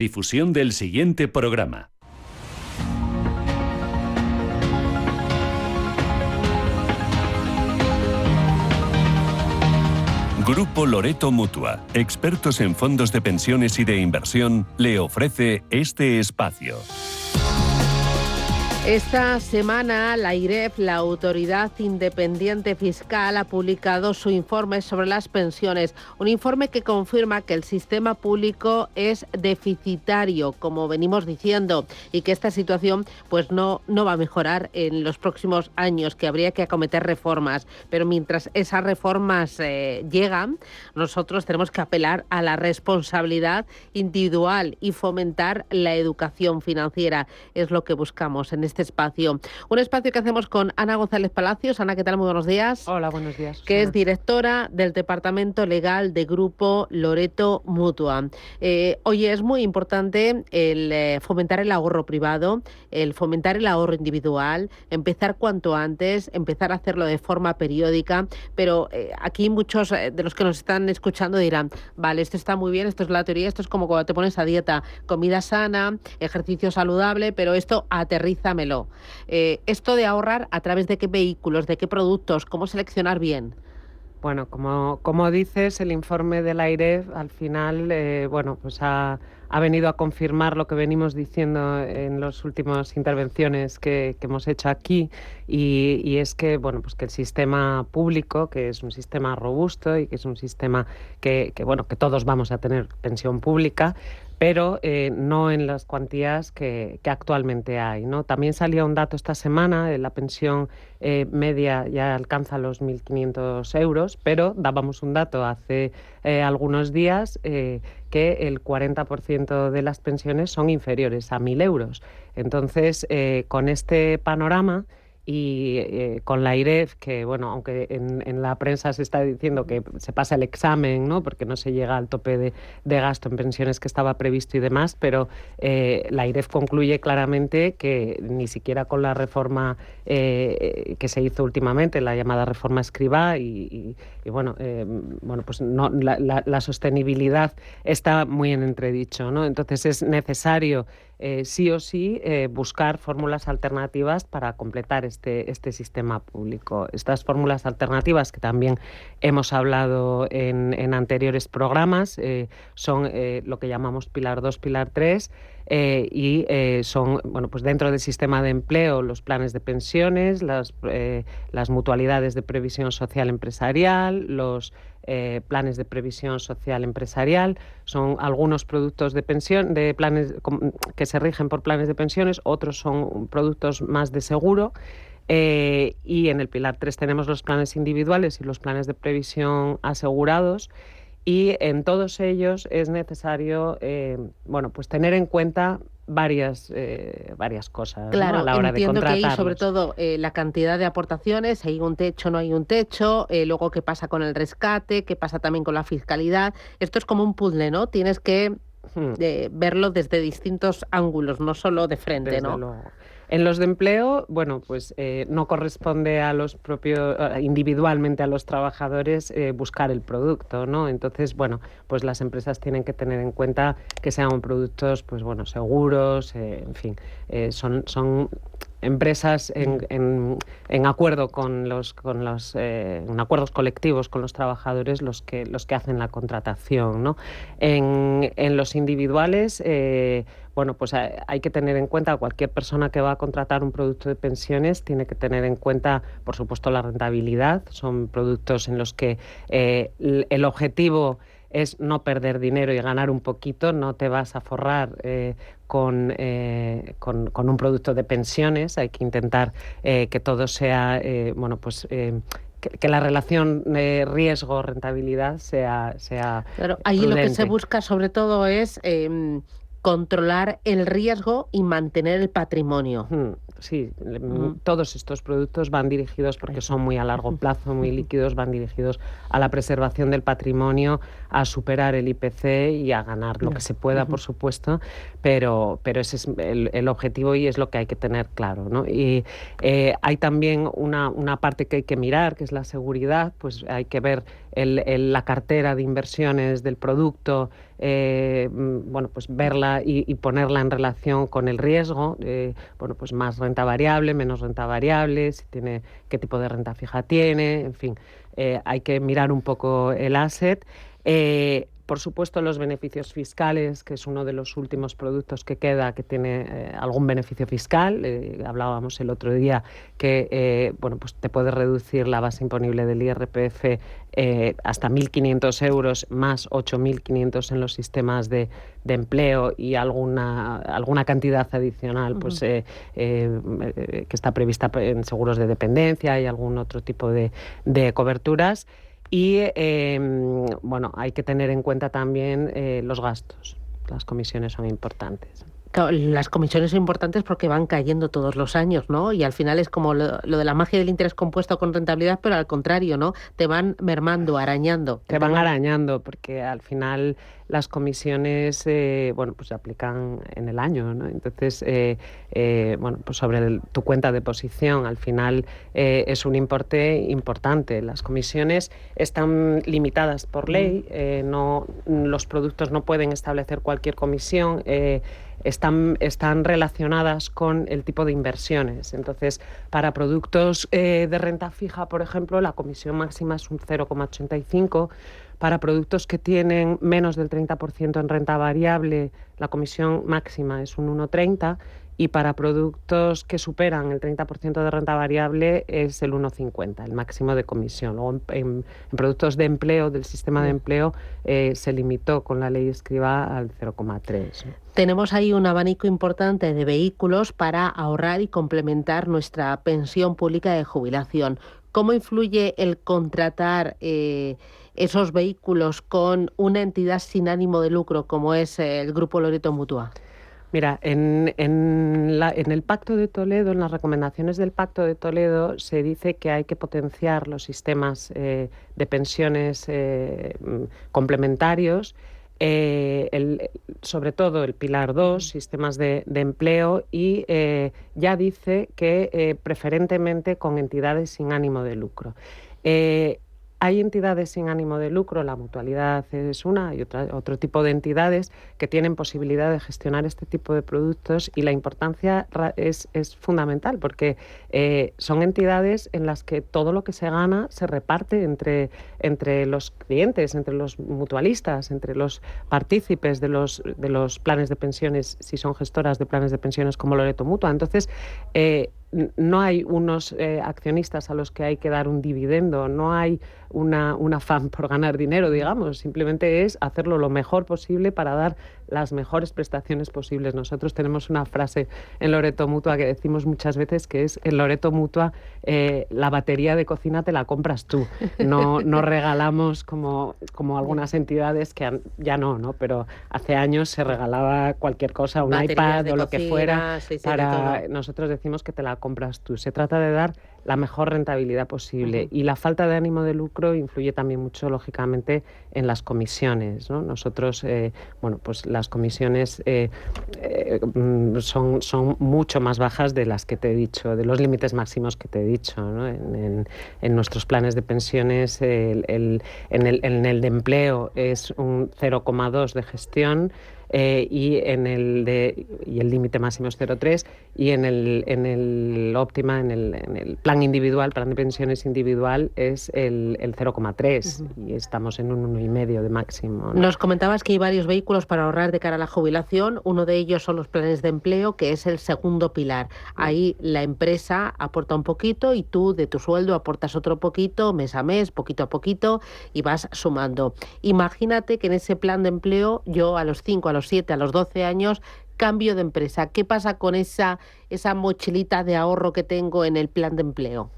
Difusión del siguiente programa. Grupo Loreto Mutua, expertos en fondos de pensiones y de inversión, le ofrece este espacio. Esta semana la AIREF, la Autoridad Independiente Fiscal, ha publicado su informe sobre las pensiones. Un informe que confirma que el sistema público es deficitario, como venimos diciendo, y que esta situación pues no va a mejorar en los próximos años, que habría que acometer reformas. Pero mientras esas reformas llegan, nosotros tenemos que apelar a la responsabilidad individual y fomentar la educación financiera. Es lo que buscamos en este espacio. Un espacio que hacemos con Ana González Palacios. Ana, ¿qué tal? Muy buenos días. Hola, buenos días, Susana. Que es directora del Departamento Legal de Grupo Loreto Mutua. Oye, es muy importante el fomentar el ahorro privado, el fomentar el ahorro individual, empezar cuanto antes, empezar a hacerlo de forma periódica, pero aquí muchos de los que nos están escuchando dirán, vale, esto está muy bien, esto es la teoría, esto es como cuando te pones a dieta, comida sana, ejercicio saludable, pero esto aterrízamelo. Esto de ahorrar, ¿a través de qué vehículos, de qué productos, cómo seleccionar bien? Bueno, como dices, el informe de la AIREF al final pues ha venido a confirmar lo que venimos diciendo en las últimas intervenciones que hemos hecho aquí, y es que pues que el sistema público, que es un sistema robusto y que es un sistema que todos vamos a tener pensión pública, pero no en las cuantías que actualmente hay, ¿no? También salía un dato esta semana, la pensión media ya alcanza los 1.500 euros, pero dábamos un dato hace algunos días que el 40% de las pensiones son inferiores a 1.000 euros. Entonces, con este panorama y con la AIREF, que aunque en la prensa se está diciendo que se pasa el examen, ¿no?, porque no se llega al tope de gasto en pensiones que estaba previsto y demás, pero la AIREF concluye claramente que ni siquiera con la reforma que se hizo últimamente, la llamada reforma Escrivá, la sostenibilidad está muy en entredicho, ¿no? Entonces es necesario sí o sí buscar fórmulas alternativas para completar este sistema público. Estas fórmulas alternativas, que también hemos hablado en anteriores programas, son lo que llamamos Pilar 2, Pilar 3, y son, pues dentro del sistema de empleo, los planes de pensiones, las mutualidades de previsión social empresarial, los planes de previsión social empresarial, son algunos productos de pensión, de planes que se rigen por planes de pensiones, otros son productos más de seguro, y en el Pilar 3 tenemos los planes individuales y los planes de previsión asegurados, y en todos ellos es necesario pues tener en cuenta varias cosas, claro, ¿no?, a la hora de contratarlos. Entiendo que hay sobre todo la cantidad de aportaciones, hay un techo, no hay un techo, luego qué pasa con el rescate, qué pasa también con la fiscalidad. Esto es como un puzzle, ¿no? Tienes que verlo desde distintos ángulos, no solo de frente, desde ¿no? Luego. En los de empleo, no corresponde a los propios, individualmente a los trabajadores buscar el producto, ¿no? Entonces, pues las empresas tienen que tener en cuenta que sean productos, seguros, en fin, son empresas en acuerdo en acuerdos colectivos con los trabajadores los que hacen la contratación, ¿no? En los individuales, pues hay que tener en cuenta, cualquier persona que va a contratar un producto de pensiones tiene que tener en cuenta, por supuesto, la rentabilidad. Son productos en los que el objetivo es no perder dinero y ganar un poquito. No te vas a forrar con un producto de pensiones. Hay que intentar que todo sea, que la relación riesgo-rentabilidad sea claro, ahí prudente. Lo que se busca sobre todo es controlar el riesgo y mantener el patrimonio. Sí, todos estos productos van dirigidos, porque son muy a largo plazo, muy líquidos, van dirigidos a la preservación del patrimonio, a superar el IPC y a ganar lo que se pueda, por supuesto, pero ese es el objetivo y es lo que hay que tener claro, ¿no? Y hay también una parte que hay que mirar, que es la seguridad. Pues hay que ver la cartera de inversiones del producto, bueno, pues verla y ponerla en relación con el riesgo, bueno, pues más renta variable, menos renta variable, si tiene, qué tipo de renta fija tiene, en fin, hay que mirar un poco el asset. Por supuesto, los beneficios fiscales, que es uno de los últimos productos que queda, que tiene algún beneficio fiscal. Hablábamos el otro día que bueno, pues te puede reducir la base imponible del IRPF hasta 1.500 euros más 8.500 en los sistemas de empleo y alguna cantidad adicional pues, que está prevista en seguros de dependencia y algún otro tipo de coberturas. Y bueno, hay que tener en cuenta también los gastos. Las comisiones son importantes. Claro, las comisiones son importantes porque van cayendo todos los años, ¿no? Y al final es como lo de la magia del interés compuesto con rentabilidad, pero al contrario, ¿no? Te van mermando, arañando. Te van arañando, porque al final las comisiones, bueno, pues se aplican en el año, ¿no? Entonces, bueno, pues sobre tu cuenta de posición, al final es un importe importante. Las comisiones están limitadas por ley, los productos no pueden establecer cualquier comisión, están relacionadas con el tipo de inversiones. Entonces, para productos de renta fija, por ejemplo, la comisión máxima es un 0,85. Para productos que tienen menos del 30% en renta variable, la comisión máxima es un 1,30. Y para productos que superan el 30% de renta variable es el 1,50, el máximo de comisión. Luego, en productos de empleo, del sistema de empleo, se limitó con la ley Escrivá al 0,3. Tenemos ahí un abanico importante de vehículos para ahorrar y complementar nuestra pensión pública de jubilación. ¿Cómo influye el contratar esos vehículos con una entidad sin ánimo de lucro como es el Grupo Loreto Mutua? Mira, en el Pacto de Toledo, en las recomendaciones del Pacto de Toledo, se dice que hay que potenciar los sistemas de pensiones complementarios, sobre todo el Pilar 2, sistemas de empleo, y ya dice que preferentemente con entidades sin ánimo de lucro. Hay entidades sin ánimo de lucro, la mutualidad es una, y otro tipo de entidades que tienen posibilidad de gestionar este tipo de productos, y la importancia es fundamental porque son entidades en las que todo lo que se gana se reparte entre los clientes, entre los mutualistas, entre los partícipes de los planes de pensiones, si son gestoras de planes de pensiones como Loreto Mutua. Entonces, no hay unos accionistas a los que hay que dar un dividendo, no hay un afán por ganar dinero, digamos, simplemente es hacerlo lo mejor posible para dar las mejores prestaciones posibles. Nosotros tenemos una frase en Loreto Mutua que decimos muchas veces, que es: en Loreto Mutua la batería de cocina te la compras tú, no regalamos como algunas entidades que ya no, pero hace años se regalaba cualquier cosa, un iPad o lo que fuera, nosotros decimos que te la compras tú. Se trata de dar la mejor rentabilidad posible, y la falta de ánimo de lucro influye también mucho, lógicamente, en las comisiones, ¿no? Nosotros, bueno, pues las comisiones son mucho más bajas de las que te he dicho, de los límites máximos que te he dicho, ¿no? En nuestros planes de pensiones, en el de empleo es un 0,2 de gestión, y el límite máximo es 0,3, y en el óptima, en el plan individual, plan de pensiones individual, es el 0,3, y estamos en un 1,5 de máximo, ¿no? Nos comentabas que hay varios vehículos para ahorrar de cara a la jubilación. Uno de ellos son los planes de empleo, que es el segundo pilar. Ahí la empresa aporta un poquito y tú de tu sueldo aportas otro poquito, mes a mes, poquito a poquito, y vas sumando. Imagínate que en ese plan de empleo yo a los 5, a los 7, a los 12 años cambio de empresa. ¿Qué pasa con esa mochilita de ahorro que tengo en el plan de empleo?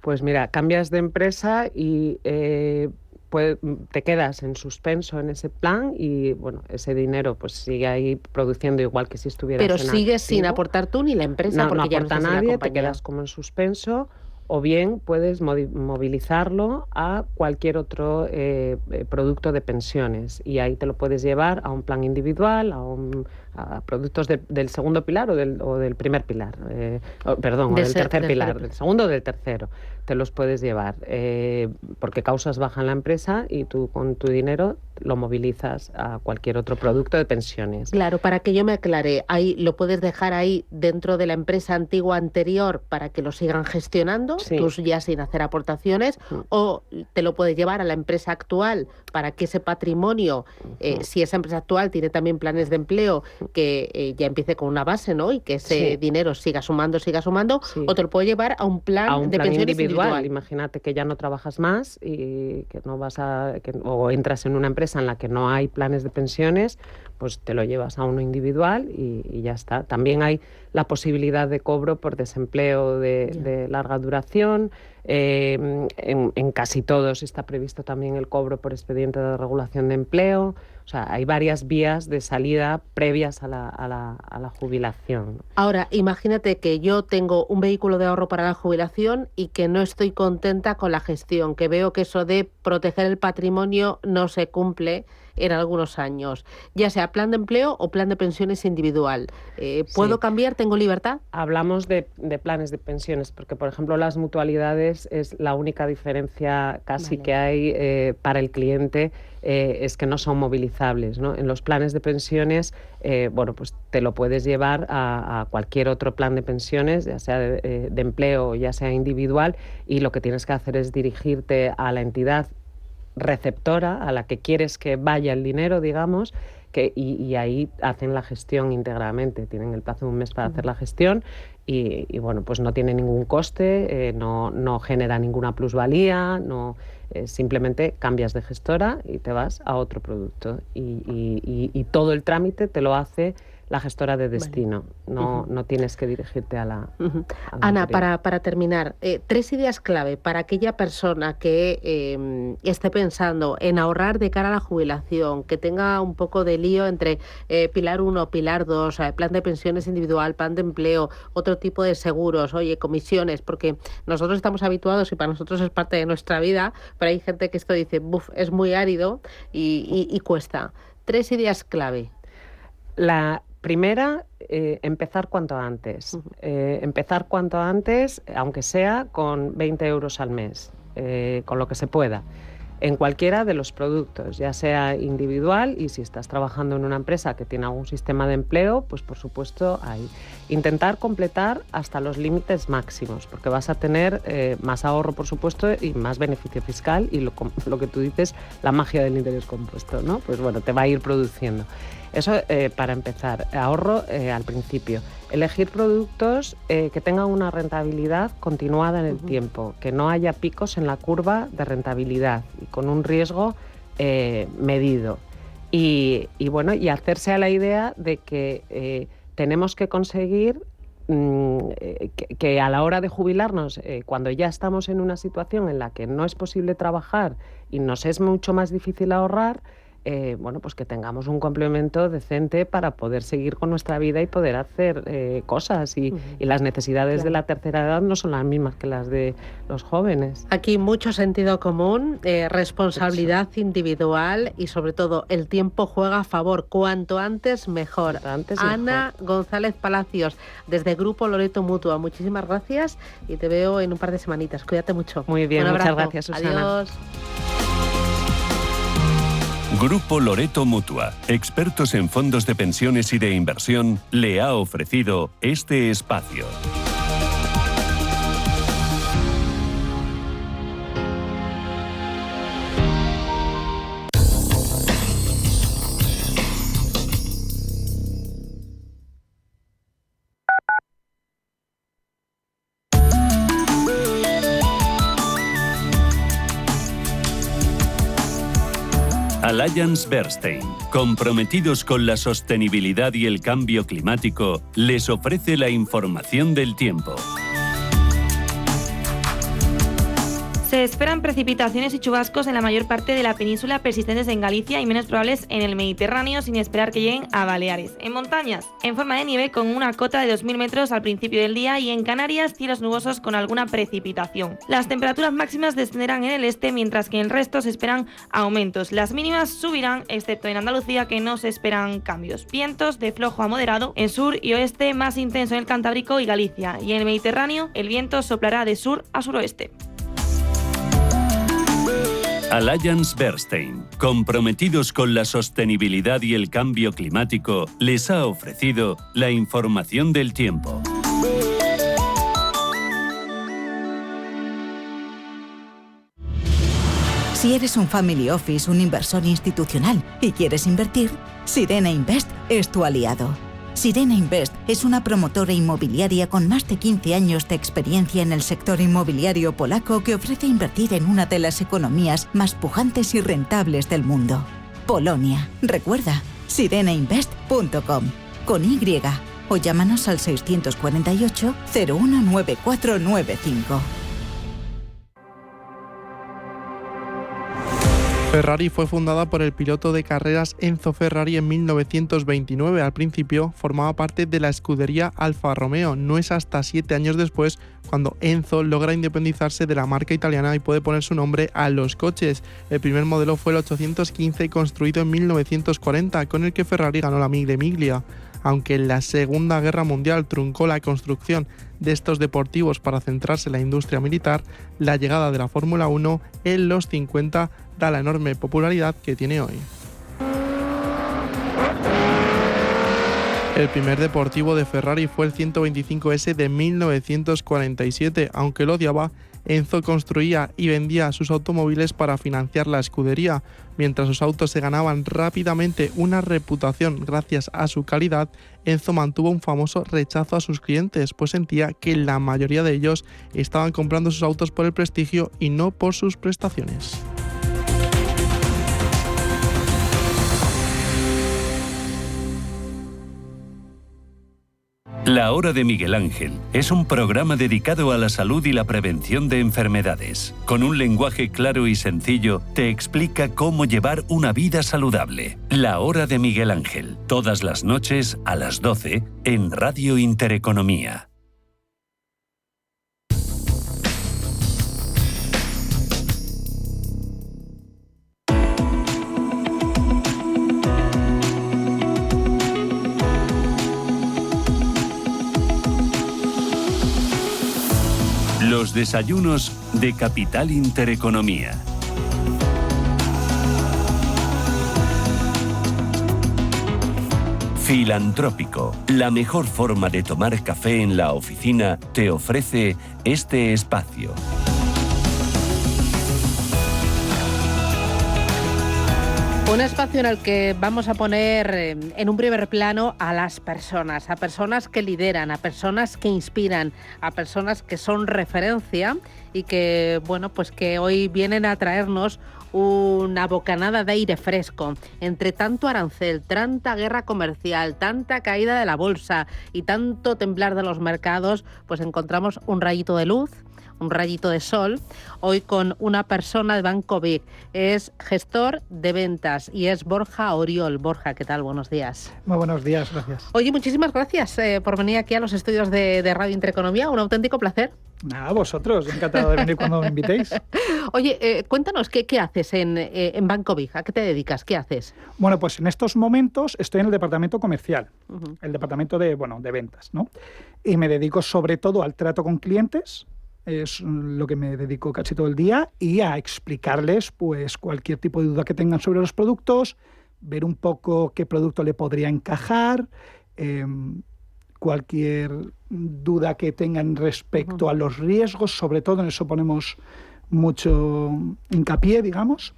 Pues mira, cambias de empresa y te quedas en suspenso en ese plan, y bueno, ese dinero pues sigue ahí produciendo igual que si estuvieras Pero en sigues activo. sin aportar tú ni la empresa, porque no ya aporta no estás nadie, en la te quedas como en suspenso. o bien puedes movilizarlo a cualquier otro producto de pensiones, y ahí te lo puedes llevar a un plan individual, a productos del segundo pilar o del primer pilar, o del tercer pilar, del segundo o del tercero, te los puedes llevar, porque causas baja en la empresa y tú con tu dinero lo movilizas a cualquier otro producto de pensiones. Claro, para que yo me aclare, ahí lo puedes dejar ahí dentro de la empresa antigua anterior para que lo sigan gestionando, Sí. tú ya sin hacer aportaciones, o te lo puedes llevar a la empresa actual para que ese patrimonio, si esa empresa actual tiene también planes de empleo, que ya empiece con una base, ¿no? Y que ese dinero siga sumando, Sí. o te lo puedes llevar a un plan de pensiones individual. Imagínate que ya no trabajas más y que no vas o entras en una empresa en la que no hay planes de pensiones, pues te lo llevas a uno individual y ya está. También hay la posibilidad de cobro por desempleo de larga duración. En casi todos está previsto también el cobro por expediente de regulación de empleo. O sea, hay varias vías de salida previas a la jubilación. Ahora, imagínate que yo tengo un vehículo de ahorro para la jubilación y que no estoy contenta con la gestión, que veo que eso de proteger el patrimonio no se cumple en algunos años, ya sea plan de empleo o plan de pensiones individual. ¿Puedo cambiar? ¿Tengo libertad? Hablamos de planes de pensiones, porque, por ejemplo, las mutualidades es la única diferencia casi que hay para el cliente, es que no son movilizables, ¿no? En los planes de pensiones, pues te lo puedes llevar a cualquier otro plan de pensiones, ya sea de empleo o ya sea individual, y lo que tienes que hacer es dirigirte a la entidad receptora a la que quieres que vaya el dinero, digamos, y ahí hacen la gestión íntegramente. Tienen el plazo de un mes para hacer la gestión y bueno, pues no tiene ningún coste, no genera ninguna plusvalía, simplemente cambias de gestora y te vas a otro producto. Y todo el trámite te lo hace la gestora de destino. No tienes que dirigirte a la... Ana, para terminar, 3 ideas clave para aquella persona que esté pensando en ahorrar de cara a la jubilación, que tenga un poco de lío entre pilar 1, pilar 2, plan de pensiones individual, plan de empleo, otro tipo de seguros, comisiones, porque nosotros estamos habituados y para nosotros es parte de nuestra vida, pero hay gente que esto dice, es muy árido y cuesta. 3 ideas clave. La primera, empezar cuanto antes. Empezar cuanto antes, aunque sea con 20 euros al mes, con lo que se pueda, en cualquiera de los productos, ya sea individual, y si estás trabajando en una empresa que tiene algún sistema de empleo, pues por supuesto ahí. Intentar completar hasta los límites máximos, porque vas a tener más ahorro, por supuesto, y más beneficio fiscal, y lo que tú dices, la magia del interés compuesto, ¿no? Pues bueno, te va a ir produciendo. Eso para empezar, ahorro al principio. Elegir productos que tengan una rentabilidad continuada en el tiempo, que no haya picos en la curva de rentabilidad y con un riesgo medido. Y hacerse a la idea de que tenemos que conseguir que a la hora de jubilarnos, cuando ya estamos en una situación en la que no es posible trabajar y nos es mucho más difícil ahorrar, pues que tengamos un complemento decente para poder seguir con nuestra vida y poder hacer cosas. Y las necesidades de la tercera edad no son las mismas que las de los jóvenes. Aquí mucho sentido común, responsabilidad individual y sobre todo el tiempo juega a favor. Cuanto antes, mejor. Ana González Palacios, desde Grupo Loreto Mutua. Muchísimas gracias y te veo en un par de semanitas. Cuídate mucho. Muy bien, muchas gracias, Susana. Adiós. Grupo Loreto Mutua, expertos en fondos de pensiones y de inversión, le ha ofrecido este espacio. Allianz Bernstein, comprometidos con la sostenibilidad y el cambio climático, les ofrece la información del tiempo. Se esperan precipitaciones y chubascos en la mayor parte de la península, persistentes en Galicia y menos probables en el Mediterráneo, sin esperar que lleguen a Baleares. En montañas, en forma de nieve con una cota de 2.000 metros al principio del día, y en Canarias, cielos nubosos con alguna precipitación. Las temperaturas máximas descenderán en el este, mientras que en el resto se esperan aumentos. Las mínimas subirán, excepto en Andalucía, que no se esperan cambios. Vientos de flojo a moderado en sur y oeste, más intenso en el Cantábrico y Galicia. Y en el Mediterráneo, el viento soplará de sur a suroeste. Allianz Bernstein, comprometidos con la sostenibilidad y el cambio climático, les ha ofrecido la información del tiempo. Si eres un family office, un inversor institucional y quieres invertir, Sirena Invest es tu aliado. Sirena Invest es una promotora inmobiliaria con más de 15 años de experiencia en el sector inmobiliario polaco que ofrece invertir en una de las economías más pujantes y rentables del mundo. Polonia. Recuerda, sirenainvest.com con Y o llámanos al 648 019495. Ferrari fue fundada por el piloto de carreras Enzo Ferrari en 1929. Al principio formaba parte de la escudería Alfa Romeo. No es hasta 7 años después cuando Enzo logra independizarse de la marca italiana y puede poner su nombre a los coches. El primer modelo fue el 815, construido en 1940, con el que Ferrari ganó la Mille Miglia. Aunque la Segunda Guerra Mundial truncó la construcción de estos deportivos para centrarse en la industria militar, la llegada de la Fórmula 1 en los 50 da la enorme popularidad que tiene hoy. El primer deportivo de Ferrari fue el 125S de 1947. Aunque lo odiaba, Enzo construía y vendía sus automóviles para financiar la escudería. Mientras sus autos se ganaban rápidamente una reputación gracias a su calidad, Enzo mantuvo un famoso rechazo a sus clientes, pues sentía que la mayoría de ellos estaban comprando sus autos por el prestigio y no por sus prestaciones. La Hora de Miguel Ángel es un programa dedicado a la salud y la prevención de enfermedades. Con un lenguaje claro y sencillo, te explica cómo llevar una vida saludable. La Hora de Miguel Ángel, todas las noches a las 12 en Radio Intereconomía. Los desayunos de Capital Intereconomía. Filantrópico, la mejor forma de tomar café en la oficina, te ofrece este espacio. Un espacio en el que vamos a poner en un primer plano a las personas, a personas que lideran, a personas que inspiran, a personas que son referencia y que, bueno, pues que hoy vienen a traernos una bocanada de aire fresco. Entre tanto arancel, tanta guerra comercial, tanta caída de la bolsa y tanto temblar de los mercados, pues encontramos un rayito de luz, un rayito de sol, hoy con una persona de Banco Vic. Es gestor de ventas y es Borja Oriol. Borja, ¿qué tal? Buenos días. Muy buenos días, gracias. Oye, muchísimas gracias por venir aquí a los estudios de Radio Intereconomía. Un auténtico placer. Nada, vosotros. Encantado de venir cuando me invitéis. Oye, cuéntanos, ¿qué haces en Banco Vic? ¿A qué te dedicas? ¿Qué haces? Bueno, pues en estos momentos estoy en el departamento comercial, el departamento de ventas, ¿no? Y me dedico sobre todo al trato con clientes. Es lo que me dedico casi todo el día, y a explicarles pues cualquier tipo de duda que tengan sobre los productos, ver un poco qué producto le podría encajar, cualquier duda que tengan respecto a los riesgos, sobre todo en eso ponemos mucho hincapié, digamos.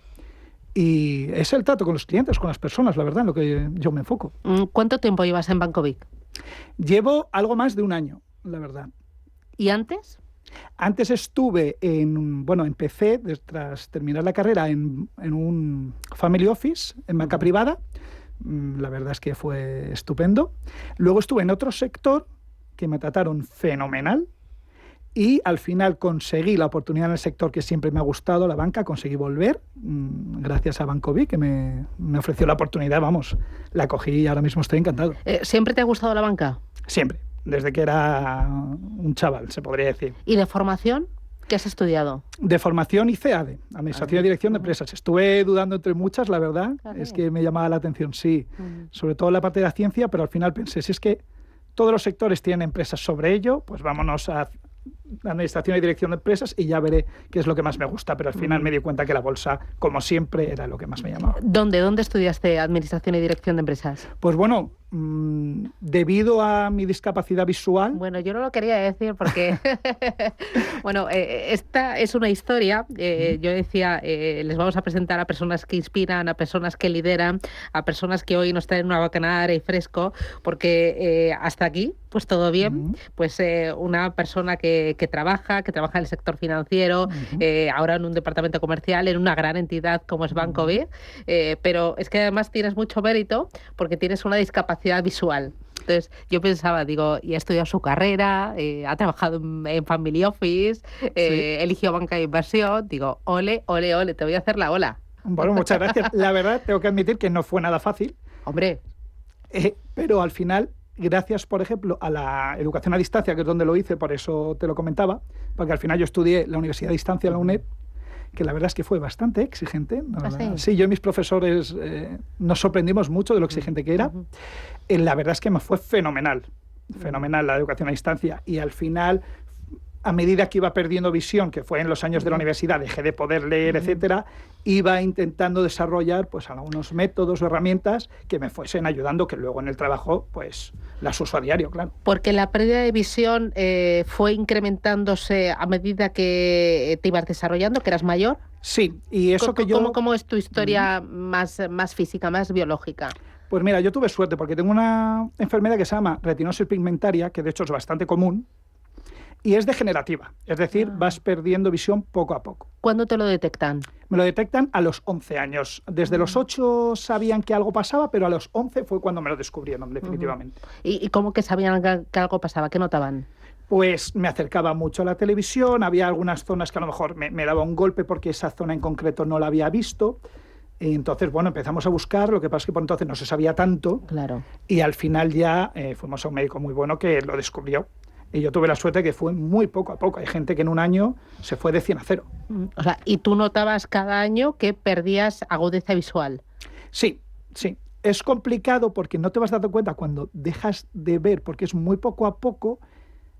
Y es el trato con los clientes, con las personas, la verdad, en lo que yo me enfoco. ¿Cuánto tiempo llevas en Banco Vic? Llevo algo más de un año, la verdad. ¿Y antes? Antes estuve empecé tras terminar la carrera en un family office, en banca privada. La verdad es que fue estupendo. Luego estuve en otro sector que me trataron fenomenal. Y al final conseguí la oportunidad en el sector que siempre me ha gustado, la banca, conseguí volver, gracias a Bancovi, que me ofreció la oportunidad, vamos, la cogí y ahora mismo estoy encantado. ¿Siempre te ha gustado la banca? Siempre, desde que era un chaval, se podría decir. ¿Y de formación? ¿Qué has estudiado? De formación hice ADE, Administración y Dirección de Empresas. Estuve dudando entre muchas, la verdad, es que me llamaba la atención, sí, sobre todo la parte de la ciencia, pero al final pensé, si es que todos los sectores tienen empresas sobre ello, pues vámonos a Administración y Dirección de Empresas y ya veré qué es lo que más me gusta, pero al final me di cuenta que la bolsa, como siempre, era lo que más me llamaba. ¿Dónde estudiaste Administración y Dirección de Empresas? Pues bueno, debido a mi discapacidad visual... Bueno, yo no lo quería decir porque, bueno, esta es una historia, yo decía, les vamos a presentar a personas que inspiran, a personas que lideran, a personas que hoy nos traen una bocanada de aire fresco, porque hasta aquí, pues todo bien, pues una persona que trabaja en el sector financiero, ahora en un departamento comercial, en una gran entidad como es Bancovi, pero es que además tienes mucho mérito porque tienes una discapacidad visual. Entonces yo pensaba, digo, y ha estudiado su carrera, ha trabajado en Family Office, eligió banca de inversión, digo, ole, ole, ole, te voy a hacer la ola. Bueno, muchas gracias. La verdad, tengo que admitir que no fue nada fácil. Hombre. Pero al final, gracias, por ejemplo, a la educación a distancia, que es donde lo hice, por eso te lo comentaba, porque al final yo estudié la Universidad a Distancia, la UNED, que la verdad es que fue bastante exigente. Sí, yo y mis profesores nos sorprendimos mucho de lo exigente que era. La verdad es que me fue fenomenal la educación a distancia. Y al final, a medida que iba perdiendo visión, que fue en los años de la universidad, dejé de poder leer, etcétera, iba intentando desarrollar pues algunos métodos o herramientas que me fuesen ayudando, que luego en el trabajo pues las uso a diario, claro. Porque la pérdida de visión fue incrementándose a medida que te ibas desarrollando, que eras mayor. Sí, y eso que yo... ¿Cómo es tu historia más física, más biológica? Pues mira, yo tuve suerte porque tengo una enfermedad que se llama retinosis pigmentaria, que de hecho es bastante común, y es degenerativa, es decir, vas perdiendo visión poco a poco. ¿Cuándo te lo detectan? Me lo detectan a los 11 años. Desde los 8 sabían que algo pasaba, pero a los 11 fue cuando me lo descubrieron, definitivamente. ¿Y cómo que sabían que algo pasaba? ¿Qué notaban? Pues me acercaba mucho a la televisión, había algunas zonas que a lo mejor me daba un golpe porque esa zona en concreto no la había visto. Y entonces, bueno, empezamos a buscar, lo que pasa es que por entonces no se sabía tanto. Claro. Y al final ya fuimos a un médico muy bueno que lo descubrió. Y yo tuve la suerte que fue muy poco a poco. Hay gente que en un año se fue de 100 a 0. O sea, ¿y tú notabas cada año que perdías agudeza visual? Sí, sí. Es complicado porque no te vas dando cuenta cuando dejas de ver, porque es muy poco a poco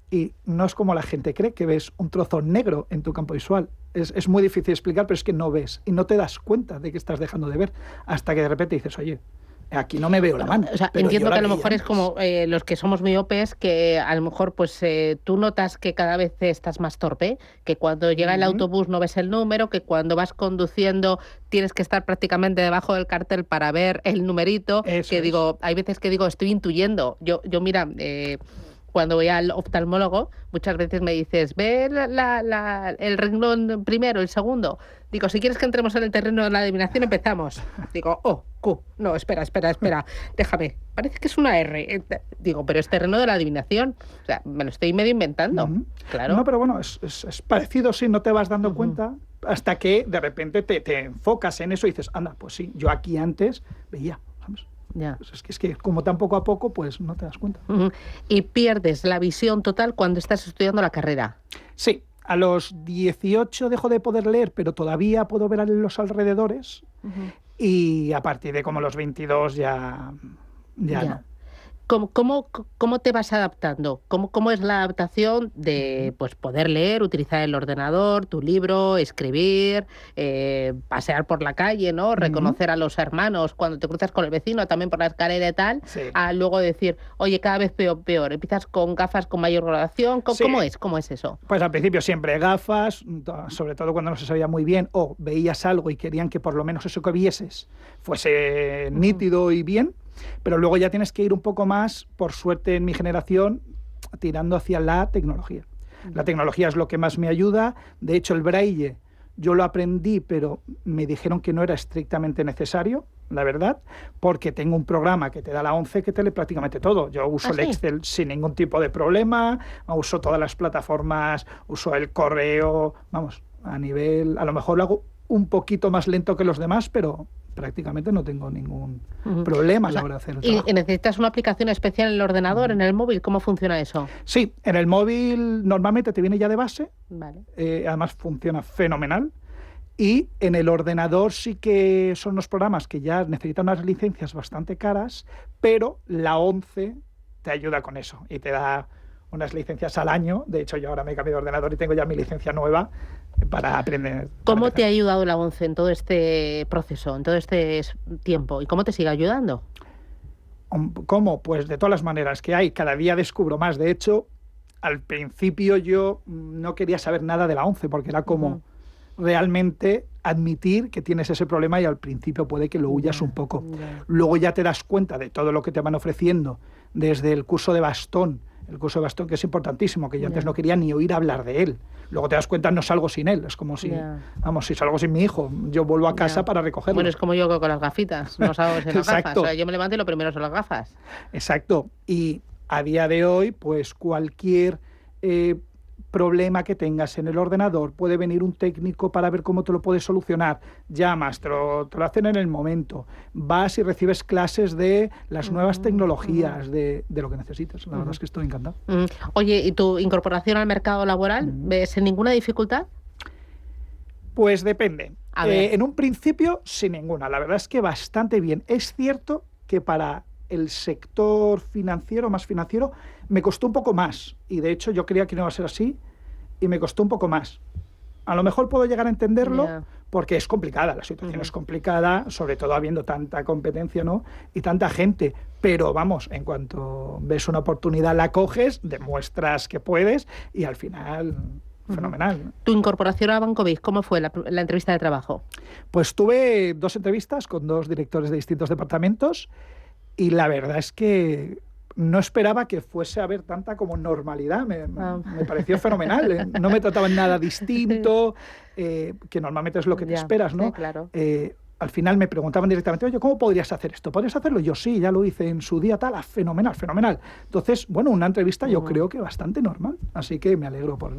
y no es como la gente cree, que ves un trozo negro en tu campo visual. Es muy difícil explicar, pero es que no ves y no te das cuenta de que estás dejando de ver hasta que de repente dices, oye, aquí no me veo la mano. O sea, entiendo que a lo mejor es como los que somos miopes, que a lo mejor pues tú notas que cada vez estás más torpe, que cuando llega el autobús no ves el número, que cuando vas conduciendo tienes que estar prácticamente debajo del cartel para ver el numerito. Eso que digo, hay veces que digo, estoy intuyendo. Yo mira, cuando voy al oftalmólogo, muchas veces me dices, ve el renglón primero, el segundo. Digo, si quieres que entremos en el terreno de la adivinación, empezamos. Digo, Q. No, espera. Déjame. Parece que es una R. Digo, pero es terreno de la adivinación. O sea, me lo estoy medio inventando. Claro. No, pero bueno, es parecido, sí, no te vas dando cuenta hasta que de repente te enfocas en eso y dices, anda, pues sí, yo aquí antes veía, ¿sabes? Ya. Pues es que como tan poco a poco, pues no te das cuenta. Y pierdes la visión total cuando estás estudiando la carrera. Sí, a los 18 dejo de poder leer, pero todavía puedo ver a los alrededores. Y a partir de como los 22 ya no. ¿Cómo te vas adaptando? ¿Cómo es la adaptación de pues poder leer, utilizar el ordenador, tu libro, escribir, pasear por la calle, ¿no? Reconocer a los hermanos cuando te cruzas con el vecino, también por la escalera y tal, a luego decir, oye, cada vez veo peor, empiezas con gafas con mayor graduación, ¿cómo es eso? Pues al principio siempre gafas, sobre todo cuando no se sabía muy bien o veías algo y querían que por lo menos eso que vieses fuese nítido y bien. Pero luego ya tienes que ir un poco más, por suerte en mi generación, tirando hacia la tecnología. La tecnología es lo que más me ayuda. De hecho, el braille yo lo aprendí, pero me dijeron que no era estrictamente necesario. la verdad, porque tengo un programa que te da la 11 que te lee prácticamente todo. Yo uso el Excel sin ningún tipo de problema, uso todas las plataformas, uso el correo, vamos, a lo mejor lo hago un poquito más lento que los demás, pero prácticamente no tengo ningún problema a la hora de hacer el trabajo. ¿Y necesitas una aplicación especial en el ordenador, en el móvil? ¿Cómo funciona eso? Sí, en el móvil normalmente te viene ya de base, vale. Además funciona fenomenal. Y en el ordenador sí que son unos programas que ya necesitan unas licencias bastante caras, pero la 11 te ayuda con eso y te da unas licencias al año. De hecho, yo ahora me he cambiado de ordenador y tengo ya mi licencia nueva para aprender. ¿Cómo te ha ayudado la 11 en todo este proceso, en todo este tiempo? ¿Y cómo te sigue ayudando? ¿Cómo? Pues de todas las maneras que hay. Cada día descubro más. De hecho, al principio yo no quería saber nada de la 11 porque era como... realmente admitir que tienes ese problema y al principio puede que lo huyas un poco. Luego ya te das cuenta de todo lo que te van ofreciendo, desde el curso de bastón, que es importantísimo, que yo antes no quería ni oír hablar de él. Luego te das cuenta, no salgo sin él. Es como si, si salgo sin mi hijo, yo vuelvo a casa para recogerlo. Bueno, es como yo con las gafitas, no salgo sin las gafas. O sea, yo me levanto y lo primero son las gafas. Exacto. Y a día de hoy, pues cualquier... problema que tengas en el ordenador, puede venir un técnico para ver cómo te lo puedes solucionar. Llamas, te lo hacen en el momento. Vas y recibes clases de las nuevas tecnologías, de lo que necesites. La verdad es que estoy encantado. Oye, ¿y tu incorporación al mercado laboral? ¿Ves sin ninguna dificultad? Pues depende. En un principio, sin ninguna. La verdad es que bastante bien. Es cierto que para el sector financiero, más financiero, me costó un poco más. Y de hecho yo creía que no iba a ser así y me costó un poco más. A lo mejor puedo llegar a entenderlo porque es complicada, la situación es complicada, sobre todo habiendo tanta competencia, ¿no? Y tanta gente. Pero vamos, en cuanto ves una oportunidad, la coges, demuestras que puedes y al final... fenomenal. ¿Tu incorporación a Banco BIG, cómo fue la entrevista de trabajo? Pues tuve 2 entrevistas con 2 directores de distintos departamentos. Y la verdad es que no esperaba que fuese a haber tanta como normalidad. Me pareció fenomenal. No me trataban nada distinto, que normalmente es lo que te esperas, ¿no? Sí, claro. Al final me preguntaban directamente, oye, ¿cómo podrías hacer esto? ¿Podrías hacerlo? Yo sí, ya lo hice en su día, tal, fenomenal, fenomenal. Entonces, bueno, una entrevista yo creo que bastante normal, así que me alegro por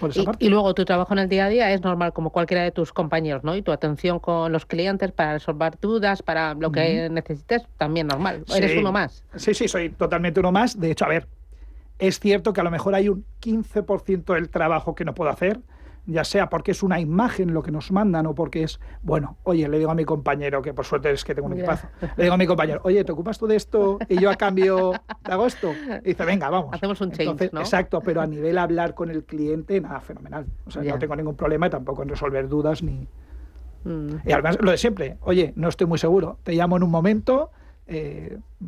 esa parte. Y luego tu trabajo en el día a día es normal como cualquiera de tus compañeros, ¿no? Y tu atención con los clientes para resolver dudas, para lo que necesites, también normal. Sí. ¿Eres uno más? Sí, soy totalmente uno más. De hecho, a ver, es cierto que a lo mejor hay un 15% del trabajo que no puedo hacer, ya sea porque es una imagen lo que nos mandan o porque es, bueno, oye, le digo a mi compañero, que por suerte es que tengo un equipazo, le digo a mi compañero, oye, ¿te ocupas tú de esto y yo a cambio te hago esto? Y dice, venga, vamos. Hacemos un change, entonces, ¿no? Exacto, pero a nivel hablar con el cliente, nada, fenomenal. O sea, no tengo ningún problema y tampoco en resolver dudas ni... Y además, lo de siempre, oye, no estoy muy seguro, te llamo en un momento...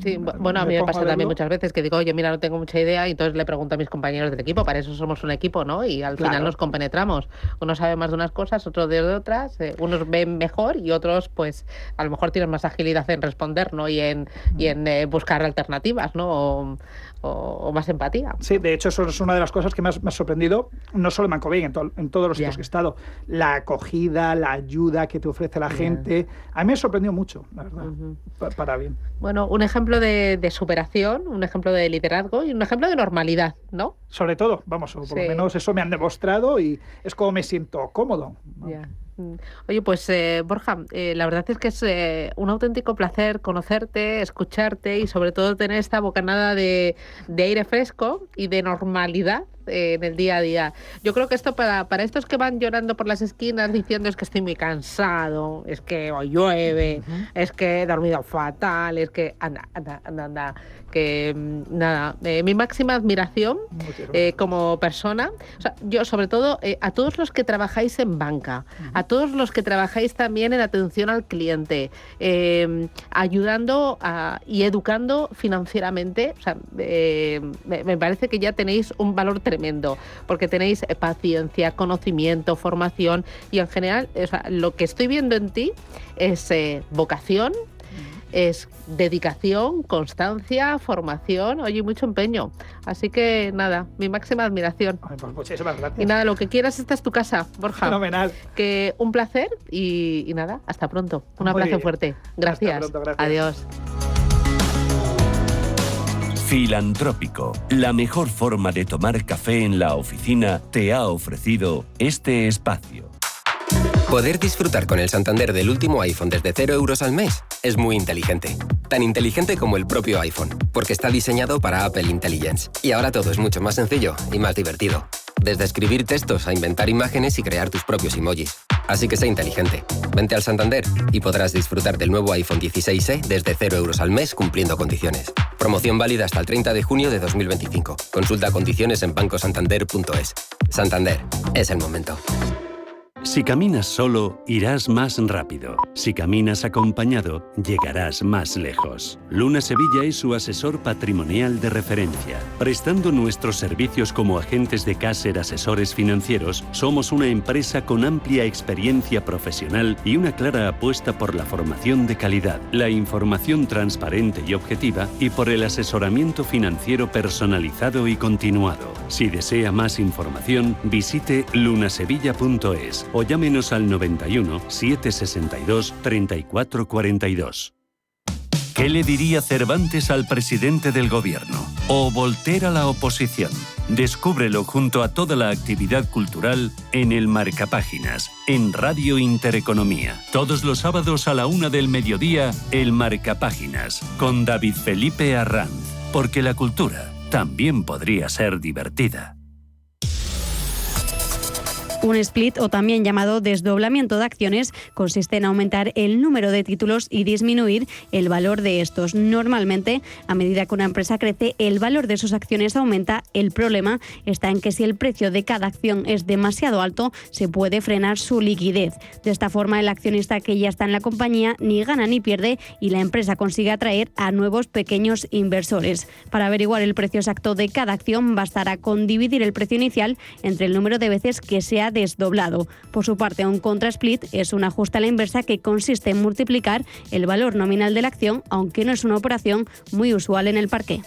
Sí, bueno, a mí me pasa también muchas veces que digo, oye, mira, no tengo mucha idea, y entonces le pregunto a mis compañeros del equipo, para eso somos un equipo, ¿no? Y al final nos compenetramos. Uno sabe más de unas cosas, otro de otras, unos ven mejor y otros, pues, a lo mejor tienen más agilidad en responder, ¿no? Y en buscar alternativas, ¿no? O más empatía. Sí, de hecho, eso es una de las cosas que más me ha sorprendido, no solo en Banco BIG, en todos los sitios que he estado. La acogida, la ayuda que te ofrece la gente. A mí me sorprendió mucho, la verdad, para bien. Bueno, un ejemplo de superación, un ejemplo de liderazgo y un ejemplo de normalidad, ¿no? Sobre todo, vamos, o por lo menos eso me han demostrado y es como me siento cómodo, ¿no? Oye, pues Borja, la verdad es que es un auténtico placer conocerte, escucharte y sobre todo tener esta bocanada de aire fresco y de normalidad en el día a día. Yo creo que esto para estos que van llorando por las esquinas diciendo es que estoy muy cansado, es que hoy llueve, es que he dormido fatal, es que anda, que nada, mi máxima admiración como persona, o sea, yo sobre todo a todos los que trabajáis en banca, a todos los que trabajáis también en atención al cliente, ayudando y educando financieramente, o sea, me parece que ya tenéis un valor tremendo, porque tenéis paciencia, conocimiento, formación y en general, o sea, lo que estoy viendo en ti es vocación, es dedicación, constancia, formación, oye, y mucho empeño. Así que nada, mi máxima admiración. Ay, pues muchísimas gracias. Y nada, lo que quieras, esta es tu casa, Borja. Fenomenal. Que un placer y nada, hasta pronto. Un abrazo fuerte. Gracias. Hasta pronto, gracias. Adiós. Filantrópico, la mejor forma de tomar café en la oficina, te ha ofrecido este espacio. Poder disfrutar con el Santander del último iPhone desde 0 euros al mes es muy inteligente. Tan inteligente como el propio iPhone, porque está diseñado para Apple Intelligence. Y ahora todo es mucho más sencillo y más divertido. Desde escribir textos a inventar imágenes y crear tus propios emojis. Así que sé inteligente. Vente al Santander y podrás disfrutar del nuevo iPhone 16e desde 0 euros al mes cumpliendo condiciones. Promoción válida hasta el 30 de junio de 2025. Consulta condiciones en bancosantander.es. Santander, es el momento. Si caminas solo, irás más rápido. Si caminas acompañado, llegarás más lejos. Luna Sevilla es su asesor patrimonial de referencia. Prestando nuestros servicios como agentes de Caser Asesores Financieros, somos una empresa con amplia experiencia profesional y una clara apuesta por la formación de calidad, la información transparente y objetiva y por el asesoramiento financiero personalizado y continuado. Si desea más información, visite lunasevilla.es o llámenos al 91 762 3442. ¿Qué le diría Cervantes al presidente del gobierno? ¿O Voltaire a la oposición? Descúbrelo junto a toda la actividad cultural en el Marcapáginas, en Radio Intereconomía. Todos los sábados a la 1 del mediodía, el Marcapáginas, con David Felipe Arranz. Porque la cultura también podría ser divertida. Un split, o también llamado desdoblamiento de acciones, consiste en aumentar el número de títulos y disminuir el valor de estos. Normalmente, a medida que una empresa crece, el valor de sus acciones aumenta. El problema está en que si el precio de cada acción es demasiado alto, se puede frenar su liquidez. De esta forma, el accionista que ya está en la compañía ni gana ni pierde y la empresa consigue atraer a nuevos pequeños inversores. Para averiguar el precio exacto de cada acción, bastará con dividir el precio inicial entre el número de veces que se ha desdoblado. Por su parte, un contra-split es un ajuste a la inversa que consiste en multiplicar el valor nominal de la acción, aunque no es una operación muy usual en el parqué.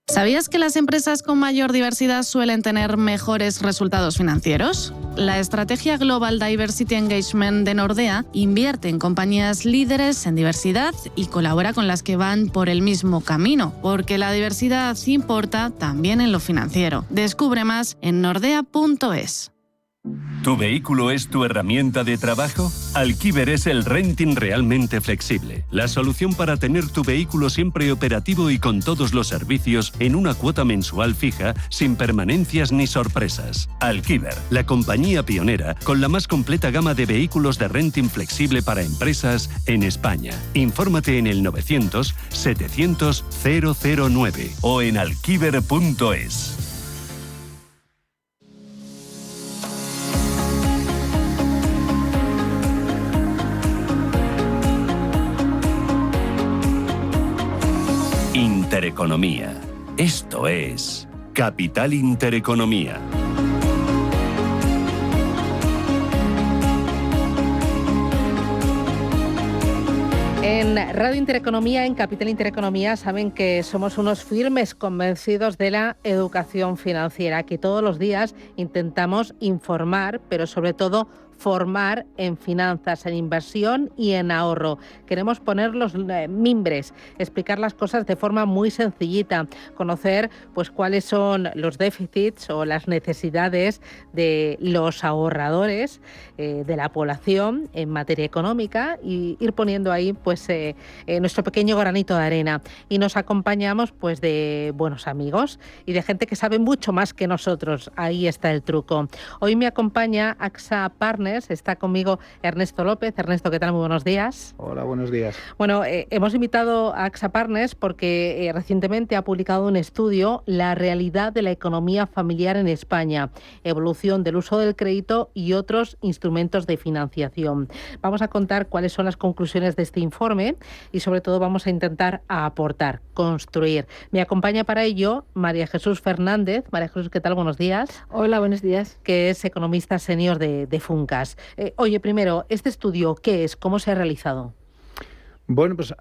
¿Sabías que las empresas con mayor diversidad suelen tener mejores resultados financieros? La estrategia Global Diversity Engagement de Nordea invierte en compañías líderes en diversidad y colabora con las que van por el mismo camino, porque la diversidad importa también en lo financiero. Descubre más en nordea.es. ¿Tu vehículo es tu herramienta de trabajo? Alquiver es el renting realmente flexible. La solución para tener tu vehículo siempre operativo y con todos los servicios en una cuota mensual fija, sin permanencias ni sorpresas. Alquiver, la compañía pionera con la más completa gama de vehículos de renting flexible para empresas en España. Infórmate en el 900 700 009 o en alquiver.es. Intereconomía. Esto es Capital Intereconomía. En Radio Intereconomía, en Capital Intereconomía, saben que somos unos firmes convencidos de la educación financiera, que todos los días intentamos informar, pero sobre todo formar en finanzas, en inversión y en ahorro. Queremos poner los mimbres, explicar las cosas de forma muy sencillita, conocer pues cuáles son los déficits o las necesidades de los ahorradores, de la población en materia económica y ir poniendo ahí pues nuestro pequeño granito de arena. Y nos acompañamos pues de buenos amigos y de gente que sabe mucho más que nosotros. Ahí está el truco. Hoy me acompaña AXA Partners. Está conmigo Ernesto López. Ernesto, ¿qué tal? Muy buenos días. Hola, buenos días. Bueno, hemos invitado a AXA Partners porque recientemente ha publicado un estudio, La realidad de la economía familiar en España, evolución del uso del crédito y otros instrumentos de financiación. Vamos a contar cuáles son las conclusiones de este informe y sobre todo vamos a intentar aportar, construir. Me acompaña para ello María Jesús Fernández. María Jesús, ¿qué tal? Buenos días. Hola, buenos días. Que es economista senior de Funca. dudas. Oye, primero, ¿este estudio qué es? ¿Cómo se ha realizado? Bueno, pues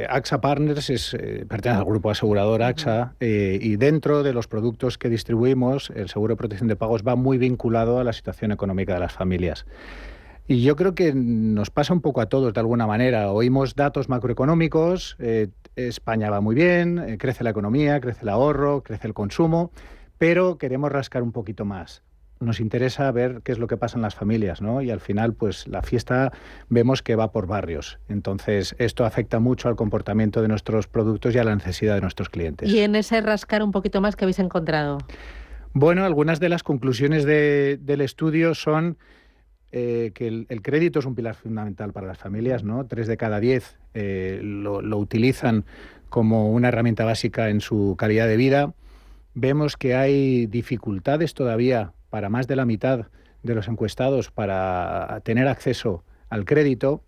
AXA Partners pertenece al grupo asegurador AXA y dentro de los productos que distribuimos, el seguro de protección de pagos va muy vinculado a la situación económica de las familias. Y yo creo que nos pasa un poco a todos de alguna manera. Oímos datos macroeconómicos, España va muy bien, crece la economía, crece el ahorro, crece el consumo, pero queremos rascar un poquito más. Nos interesa ver qué es lo que pasa en las familias, ¿no? Y al final, pues la fiesta vemos que va por barrios. Entonces, esto afecta mucho al comportamiento de nuestros productos y a la necesidad de nuestros clientes. ¿Y en ese rascar un poquito más qué habéis encontrado? Bueno, algunas de las conclusiones del estudio son que el crédito es un pilar fundamental para las familias, ¿no? 3 de cada 10 lo utilizan como una herramienta básica en su calidad de vida. Vemos que hay dificultades todavía para más de la mitad de los encuestados para tener acceso al crédito.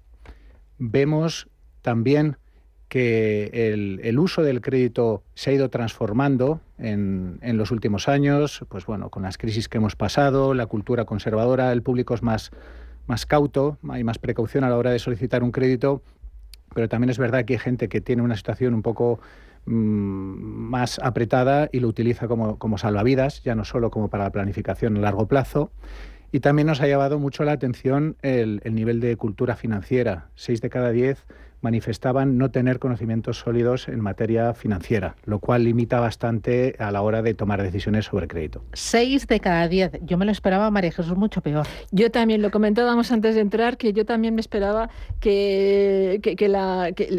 Vemos también que el uso del crédito se ha ido transformando en los últimos años, pues bueno, con las crisis que hemos pasado, la cultura conservadora, el público es más cauto, hay más precaución a la hora de solicitar un crédito, pero también es verdad que hay gente que tiene una situación un poco más apretada y lo utiliza como salvavidas, ya no solo como para la planificación a largo plazo. Y también nos ha llamado mucho la atención el nivel de cultura financiera. 6 de cada 10 manifestaban no tener conocimientos sólidos en materia financiera, lo cual limita bastante a la hora de tomar decisiones sobre crédito. 6 de cada 10. Yo me lo esperaba, María Jesús, mucho peor. Yo también, lo comentábamos antes de entrar, que yo también me esperaba que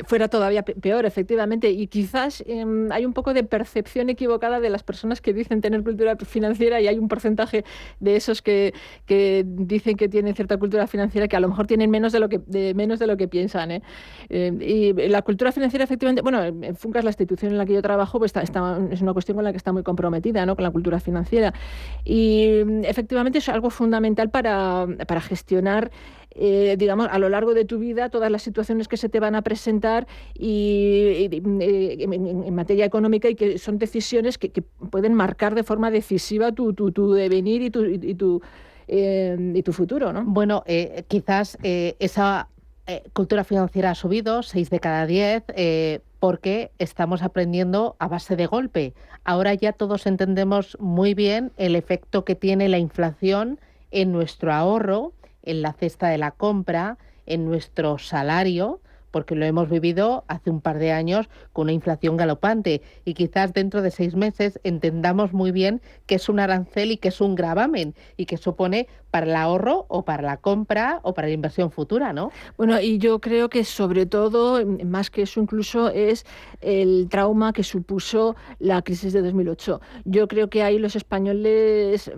fuera todavía peor, efectivamente. Y quizás hay un poco de percepción equivocada de las personas que dicen tener cultura financiera, y hay un porcentaje de esos que dicen que tienen cierta cultura financiera que a lo mejor tienen menos de lo que piensan, ¿eh? Y la cultura financiera, efectivamente, bueno, FUNCAS, la institución en la que yo trabajo, pues es una cuestión con la que está muy comprometida, ¿no?, con la cultura financiera. Y efectivamente es algo fundamental para gestionar, digamos, a lo largo de tu vida todas las situaciones que se te van a presentar en materia económica, y que son decisiones que pueden marcar de forma decisiva tu devenir y tu futuro, ¿no? Bueno, quizás esa cultura financiera ha subido, 6 de cada 10, porque estamos aprendiendo a base de golpe. Ahora ya todos entendemos muy bien el efecto que tiene la inflación en nuestro ahorro, en la cesta de la compra, en nuestro salario, porque lo hemos vivido hace un par de años con una inflación galopante, y quizás dentro de 6 meses entendamos muy bien qué es un arancel y qué es un gravamen, y qué supone para el ahorro o para la compra o para la inversión futura, ¿no? Bueno, y yo creo que sobre todo, más que eso incluso, es el trauma que supuso la crisis de 2008. Yo creo que ahí los españoles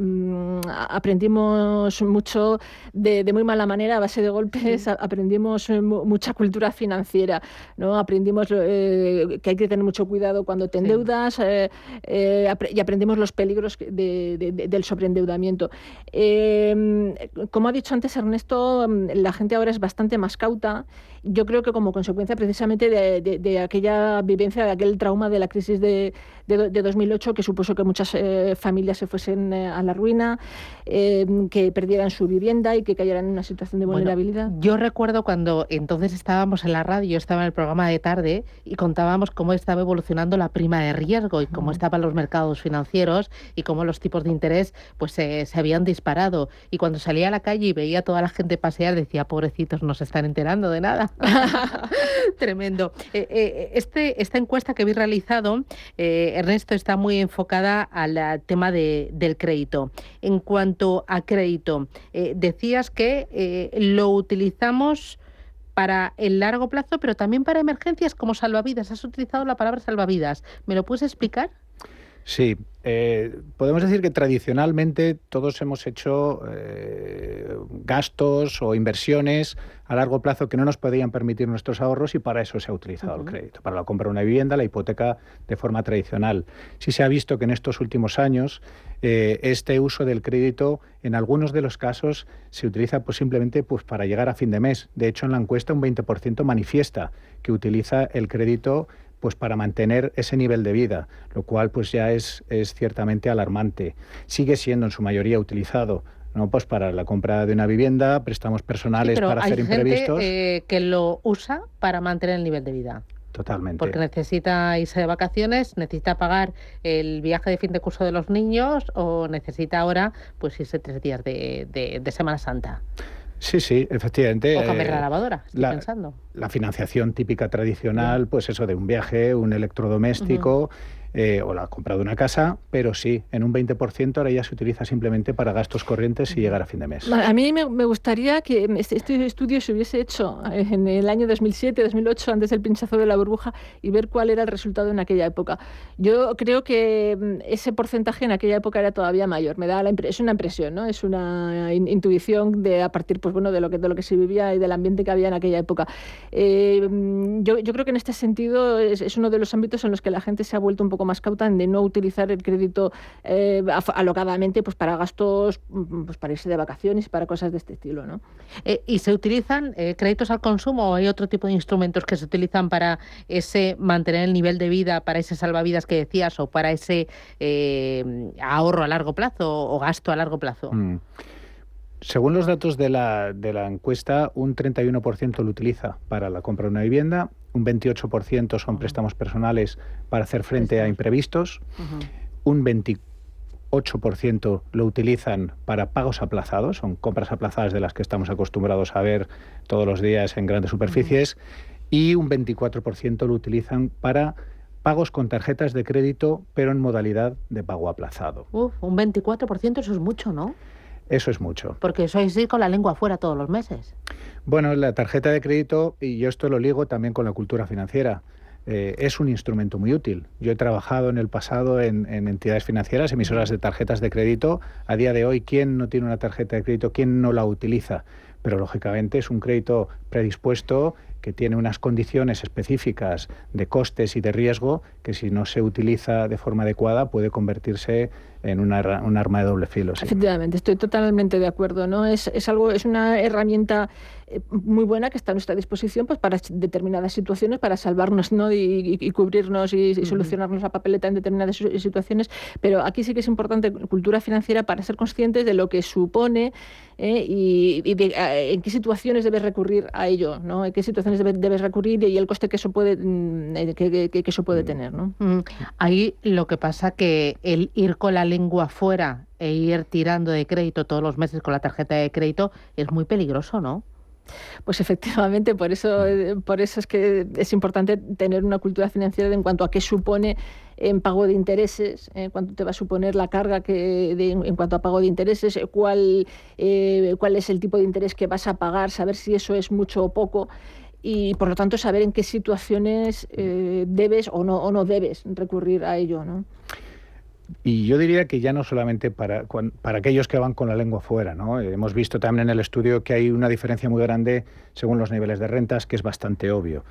aprendimos mucho de muy mala manera, a base de golpes, aprendimos mucha cultura financiera, ¿no? Aprendimos que hay que tener mucho cuidado cuando te endeudas, y aprendimos los peligros del sobreendeudamiento. Como ha dicho antes Ernesto, la gente ahora es bastante más cauta. Yo creo que como consecuencia precisamente de aquella vivencia, de aquel trauma de la crisis de 2008, que supuso que muchas familias se fuesen a la ruina, que perdieran su vivienda y que cayeran en una situación de vulnerabilidad. Bueno, yo recuerdo cuando entonces estábamos en la radio, estaba en el programa de tarde, y contábamos cómo estaba evolucionando la prima de riesgo y cómo estaban los mercados financieros y cómo los tipos de interés pues se habían disparado. Y cuando salía a la calle y veía a toda la gente pasear, decía, pobrecitos, no se están enterando de nada. Tremendo. Esta encuesta que habéis realizado, Ernesto, está muy enfocada al tema del crédito. En cuanto a crédito, decías que lo utilizamos para el largo plazo, pero también para emergencias como salvavidas. Has utilizado la palabra salvavidas. ¿Me lo puedes explicar? Sí, podemos decir que tradicionalmente todos hemos hecho gastos o inversiones a largo plazo que no nos podían permitir nuestros ahorros, y para eso se ha utilizado el crédito, para la compra de una vivienda, la hipoteca de forma tradicional. Sí se ha visto que en estos últimos años este uso del crédito en algunos de los casos se utiliza pues simplemente pues para llegar a fin de mes. De hecho, en la encuesta un 20% manifiesta que utiliza el crédito pues para mantener ese nivel de vida, lo cual pues ya es ciertamente alarmante. Sigue siendo en su mayoría utilizado ¿no? Pues para la compra de una vivienda, préstamos personales para hacer imprevistos. Hay gente que lo usa para mantener el nivel de vida. Totalmente. Porque necesita irse de vacaciones, necesita pagar el viaje de fin de curso de los niños o necesita ahora pues irse 3 días de Semana Santa. Sí, efectivamente. O cambiar la lavadora, estoy pensando. La financiación típica tradicional, pues eso de un viaje, un electrodoméstico, o la compra de una casa, pero sí, en un 20% ahora ya se utiliza simplemente para gastos corrientes y llegar a fin de mes. A mí me gustaría que este estudio se hubiese hecho en el año 2007, 2008, antes del pinchazo de la burbuja, y ver cuál era el resultado en aquella época. Yo creo que ese porcentaje en aquella época era todavía mayor. Me da es una impresión, ¿no? Es una intuición a partir pues, bueno, de lo que se vivía y del ambiente que había en aquella época. Yo creo que en este sentido es uno de los ámbitos en los que la gente se ha vuelto un poco más cauta de no utilizar el crédito alocadamente pues para gastos, pues para irse de vacaciones y para cosas de este estilo, ¿no? ¿Y se utilizan créditos al consumo o hay otro tipo de instrumentos que se utilizan para ese mantener el nivel de vida, para ese salvavidas que decías o para ese ahorro a largo plazo o gasto a largo plazo? Según los datos de la encuesta, un 31% lo utiliza para la compra de una vivienda, un 28% son préstamos personales para hacer frente a imprevistos, un 28% lo utilizan para pagos aplazados, son compras aplazadas de las que estamos acostumbrados a ver todos los días en grandes superficies, y un 24% lo utilizan para pagos con tarjetas de crédito, pero en modalidad de pago aplazado. Un 24%, eso es mucho, ¿no? Eso es mucho. Porque eso es ir con la lengua afuera todos los meses. Bueno, la tarjeta de crédito, y yo esto lo ligo también con la cultura financiera, es un instrumento muy útil. Yo he trabajado en el pasado en entidades financieras, emisoras de tarjetas de crédito. A día de hoy, ¿quién no tiene una tarjeta de crédito? ¿Quién no la utiliza? Pero lógicamente es un crédito predispuesto que tiene unas condiciones específicas de costes y de riesgo que si no se utiliza de forma adecuada puede convertirse en un arma de doble filo. Sí. Efectivamente, estoy totalmente de acuerdo, ¿no? Es una herramienta muy buena que está a nuestra disposición pues para determinadas situaciones, para salvarnos, ¿no? y cubrirnos y solucionarnos la papeleta en determinadas situaciones, pero aquí sí que es importante cultura financiera para ser conscientes de lo que supone y en qué situaciones debes recurrir a ello, ¿no? En qué situaciones debes recurrir y el coste que eso puede tener, ¿no? Ahí lo que pasa que el ir con la lengua fuera e ir tirando de crédito todos los meses con la tarjeta de crédito es muy peligroso, ¿no? Pues efectivamente, por eso es que es importante tener una cultura financiera en cuanto a qué supone en pago de intereses, cuánto te va a suponer la carga en cuanto a pago de intereses, cuál es el tipo de interés que vas a pagar, saber si eso es mucho o poco. Y por lo tanto saber en qué situaciones debes o no debes recurrir a ello, ¿no? Y yo diría que ya no solamente para aquellos que van con la lengua fuera, ¿no? Hemos visto también en el estudio que hay una diferencia muy grande según los niveles de rentas, que es bastante obvio.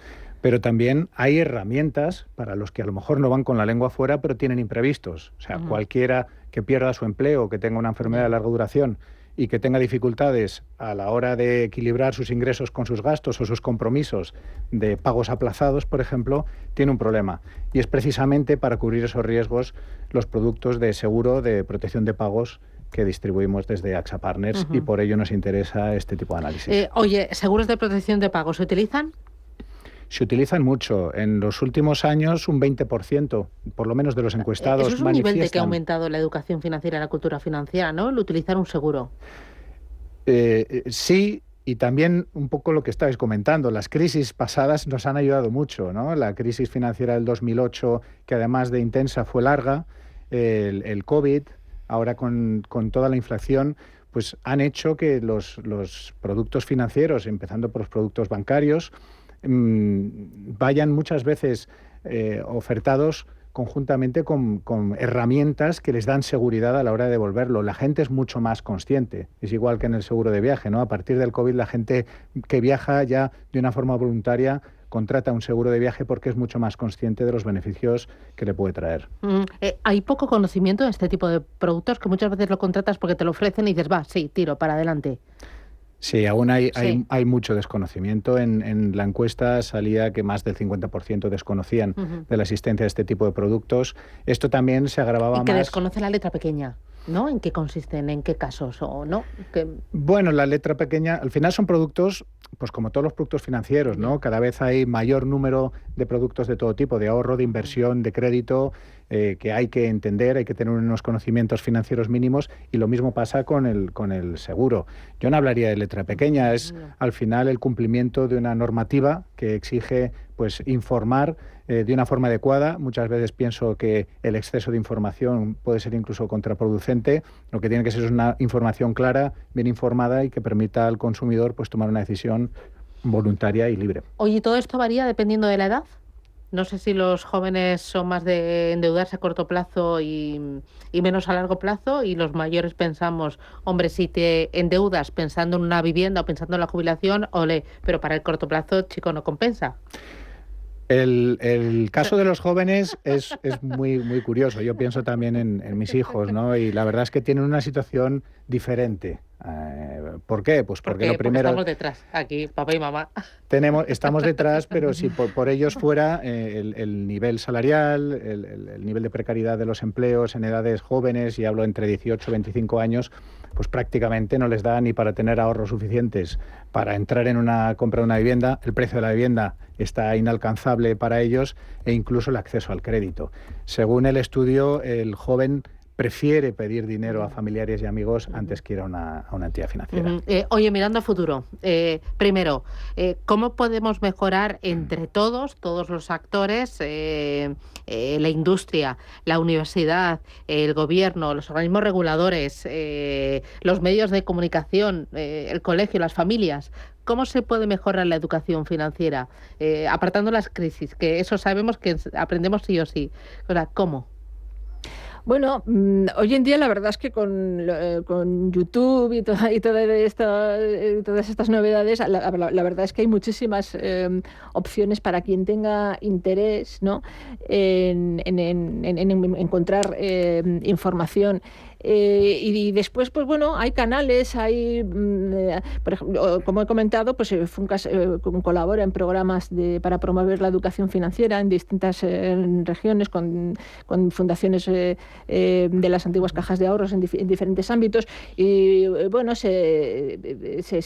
Pero también hay herramientas para los que a lo mejor no van con la lengua fuera, pero tienen imprevistos. O sea, cualquiera que pierda su empleo, que tenga una enfermedad de larga duración y que tenga dificultades a la hora de equilibrar sus ingresos con sus gastos o sus compromisos de pagos aplazados, por ejemplo, tiene un problema. Y es precisamente para cubrir esos riesgos los productos de seguro de protección de pagos que distribuimos desde AXA Partners y por ello nos interesa este tipo de análisis. Oye, ¿seguros de protección de pagos se utilizan? Se utilizan mucho. En los últimos años, un 20%, por lo menos de los encuestados, eso es un nivel de que ha aumentado la educación financiera y la cultura financiera, ¿no? El utilizar un seguro. Sí, y también un poco lo que estabais comentando. Las crisis pasadas nos han ayudado mucho, ¿no? La crisis financiera del 2008, que además de intensa fue larga, el COVID, ahora con toda la inflación, pues han hecho que los productos financieros, empezando por los productos bancarios, vayan muchas veces ofertados conjuntamente con herramientas que les dan seguridad a la hora de devolverlo. La gente es mucho más consciente. Es igual que en el seguro de viaje, ¿no? A partir del COVID, la gente que viaja ya de una forma voluntaria contrata un seguro de viaje porque es mucho más consciente de los beneficios que le puede traer. Hay poco conocimiento de este tipo de productos que muchas veces lo contratas porque te lo ofrecen y dices, va, sí, tiro, para adelante. Sí, aún hay mucho desconocimiento. En la encuesta salía que más del 50% desconocían de la existencia de este tipo de productos. Esto también se agravaba más. Y que desconoce la letra pequeña. ¿no? ¿En qué consisten? ¿En qué casos? ¿O no? Bueno, la letra pequeña, al final son productos, pues como todos los productos financieros, ¿no? Cada vez hay mayor número de productos de todo tipo, de ahorro, de inversión, de crédito, que hay que entender, hay que tener unos conocimientos financieros mínimos, y lo mismo pasa con el seguro. Yo no hablaría de letra pequeña, es al final el cumplimiento de una normativa que exige pues informar de una forma adecuada. Muchas veces pienso que el exceso de información puede ser incluso contraproducente. Lo que tiene que ser es una información clara, bien informada y que permita al consumidor pues tomar una decisión voluntaria y libre. Oye, ¿todo esto varía dependiendo de la edad? No sé si los jóvenes son más de endeudarse a corto plazo y menos a largo plazo, y los mayores pensamos, hombre, si te endeudas pensando en una vivienda o pensando en la jubilación, ole, pero para el corto plazo, chico, no compensa. El caso de los jóvenes es muy, muy curioso. Yo pienso también en mis hijos, ¿no? Y la verdad es que tienen una situación diferente. ¿Por qué? Pues porque lo primero... estamos detrás, aquí, papá y mamá. Estamos detrás, pero si por ellos fuera el nivel salarial, el nivel de precariedad de los empleos en edades jóvenes, y hablo entre 18 y 25 años, pues prácticamente no les da ni para tener ahorros suficientes para entrar en una compra de una vivienda. El precio de la vivienda está inalcanzable para ellos, e incluso el acceso al crédito. Según el estudio, el joven prefiere pedir dinero a familiares y amigos antes que ir a una entidad financiera. Oye, mirando a futuro, primero, ¿cómo podemos mejorar entre todos los actores, la industria, la universidad, el gobierno, los organismos reguladores, los medios de comunicación, el colegio, las familias? ¿Cómo se puede mejorar la educación financiera? Apartando las crisis, que eso sabemos que aprendemos sí o sí. O sea, ¿cómo? Bueno, hoy en día la verdad es que con YouTube y todas estas novedades, la verdad es que hay muchísimas opciones para quien tenga interés, ¿no? en encontrar información. Y después, pues bueno, hay canales, por ejemplo, como he comentado, pues Funcas colabora en programas para promover la educación financiera en distintas regiones, con fundaciones de las antiguas cajas de ahorros en diferentes ámbitos, y bueno, se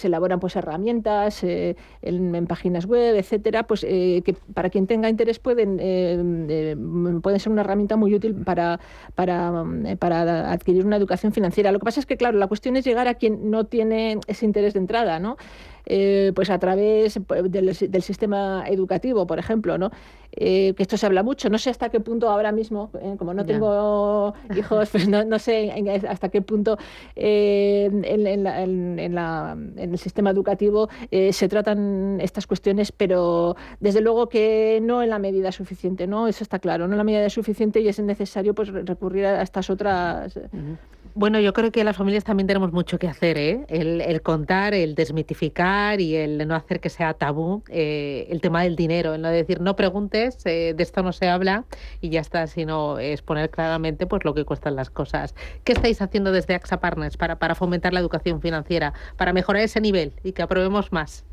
elaboran pues herramientas en páginas web, etcétera, pues que para quien tenga interés pueden ser una herramienta muy útil para adquirir una educación financiera. Lo que pasa es que, claro, la cuestión es llegar a quien no tiene ese interés de entrada, ¿no? Pues a través del sistema educativo, por ejemplo, ¿no? Que esto se habla mucho. No sé hasta qué punto ahora mismo, como no tengo hijos, pues no sé hasta qué punto en el sistema educativo se tratan estas cuestiones, pero desde luego que no en la medida suficiente, ¿no? Eso está claro, no en la medida suficiente, y es necesario pues recurrir a estas otras... Bueno, yo creo que las familias también tenemos mucho que hacer, ¿eh? El contar, el desmitificar y el no hacer que sea tabú el tema del dinero, el no decir no preguntes, de esto no se habla y ya está, sino exponer claramente pues lo que cuestan las cosas. ¿Qué estáis haciendo desde AXA Partners para fomentar la educación financiera, para mejorar ese nivel y que aprobemos más?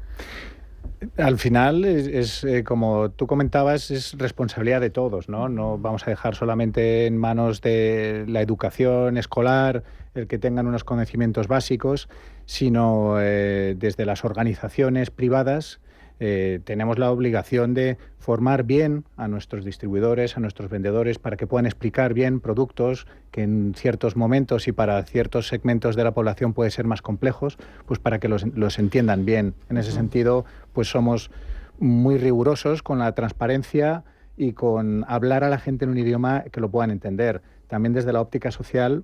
Al final, es como tú comentabas, es responsabilidad de todos, ¿no? No vamos a dejar solamente en manos de la educación escolar el que tengan unos conocimientos básicos, sino desde las organizaciones privadas tenemos la obligación de formar bien a nuestros distribuidores, a nuestros vendedores, para que puedan explicar bien productos que en ciertos momentos y para ciertos segmentos de la población pueden ser más complejos, pues para que los entiendan bien. En ese sentido, pues somos muy rigurosos con la transparencia y con hablar a la gente en un idioma que lo puedan entender. También desde la óptica social,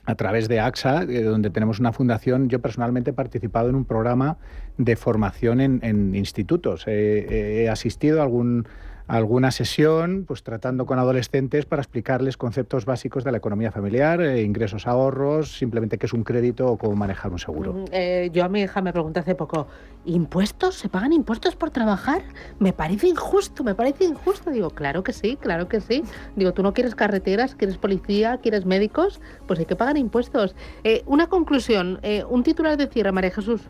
a través de AXA, donde tenemos una fundación, yo personalmente he participado en un programa de formación en institutos. He asistido a alguna sesión pues tratando con adolescentes para explicarles conceptos básicos de la economía familiar, ingresos, ahorros, simplemente qué es un crédito o cómo manejar un seguro. Yo a mi hija me pregunté hace poco, ¿impuestos? ¿Se pagan impuestos por trabajar? Me parece injusto. Digo, claro que sí. Digo, tú no quieres carreteras, quieres policía, quieres médicos, pues hay que pagar impuestos. Una conclusión, un titular de cierre, María Jesús.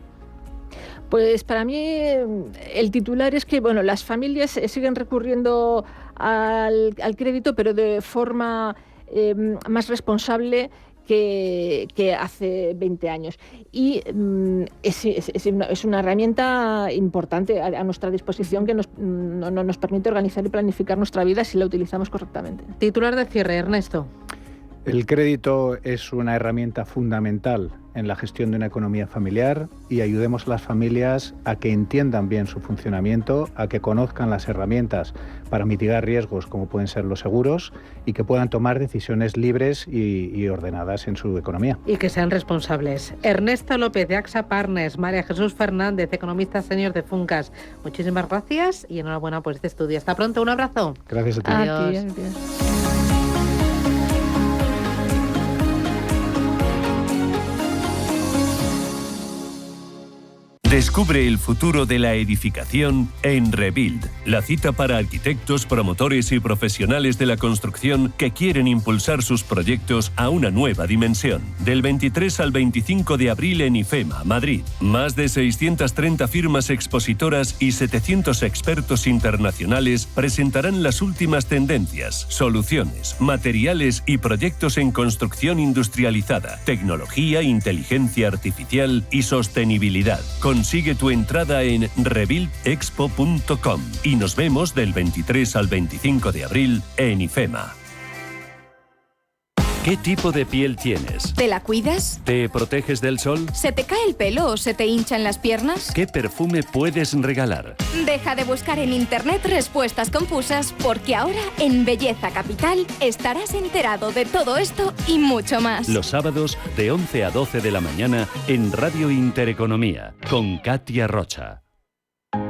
Pues para mí el titular es que bueno, las familias siguen recurriendo al crédito, pero de forma más responsable que hace 20 años. Y es una herramienta importante a nuestra disposición que nos permite organizar y planificar nuestra vida si la utilizamos correctamente. Titular de cierre, Ernesto. El crédito es una herramienta fundamental en la gestión de una economía familiar y ayudemos a las familias a que entiendan bien su funcionamiento, a que conozcan las herramientas para mitigar riesgos como pueden ser los seguros y que puedan tomar decisiones libres y ordenadas en su economía. Y que sean responsables. Ernesto López de AXA Partners, María Jesús Fernández, economista senior de Funcas. Muchísimas gracias y enhorabuena por este estudio. Hasta pronto, un abrazo. Gracias a ti. Adiós. Descubre el futuro de la edificación en Rebuild, la cita para arquitectos, promotores y profesionales de la construcción que quieren impulsar sus proyectos a una nueva dimensión. Del 23 al 25 de abril en IFEMA, Madrid. Más de 630 firmas expositoras y 700 expertos internacionales presentarán las últimas tendencias, soluciones, materiales y proyectos en construcción industrializada, tecnología, inteligencia artificial y sostenibilidad. Consigue tu entrada en rebuildexpo.com y nos vemos del 23 al 25 de abril en IFEMA. ¿Qué tipo de piel tienes? ¿Te la cuidas? ¿Te proteges del sol? ¿Se te cae el pelo o se te hinchan las piernas? ¿Qué perfume puedes regalar? Deja de buscar en internet respuestas confusas porque ahora en Belleza Capital estarás enterado de todo esto y mucho más. Los sábados de 11 a 12 de la mañana en Radio Intereconomía con Katia Rocha.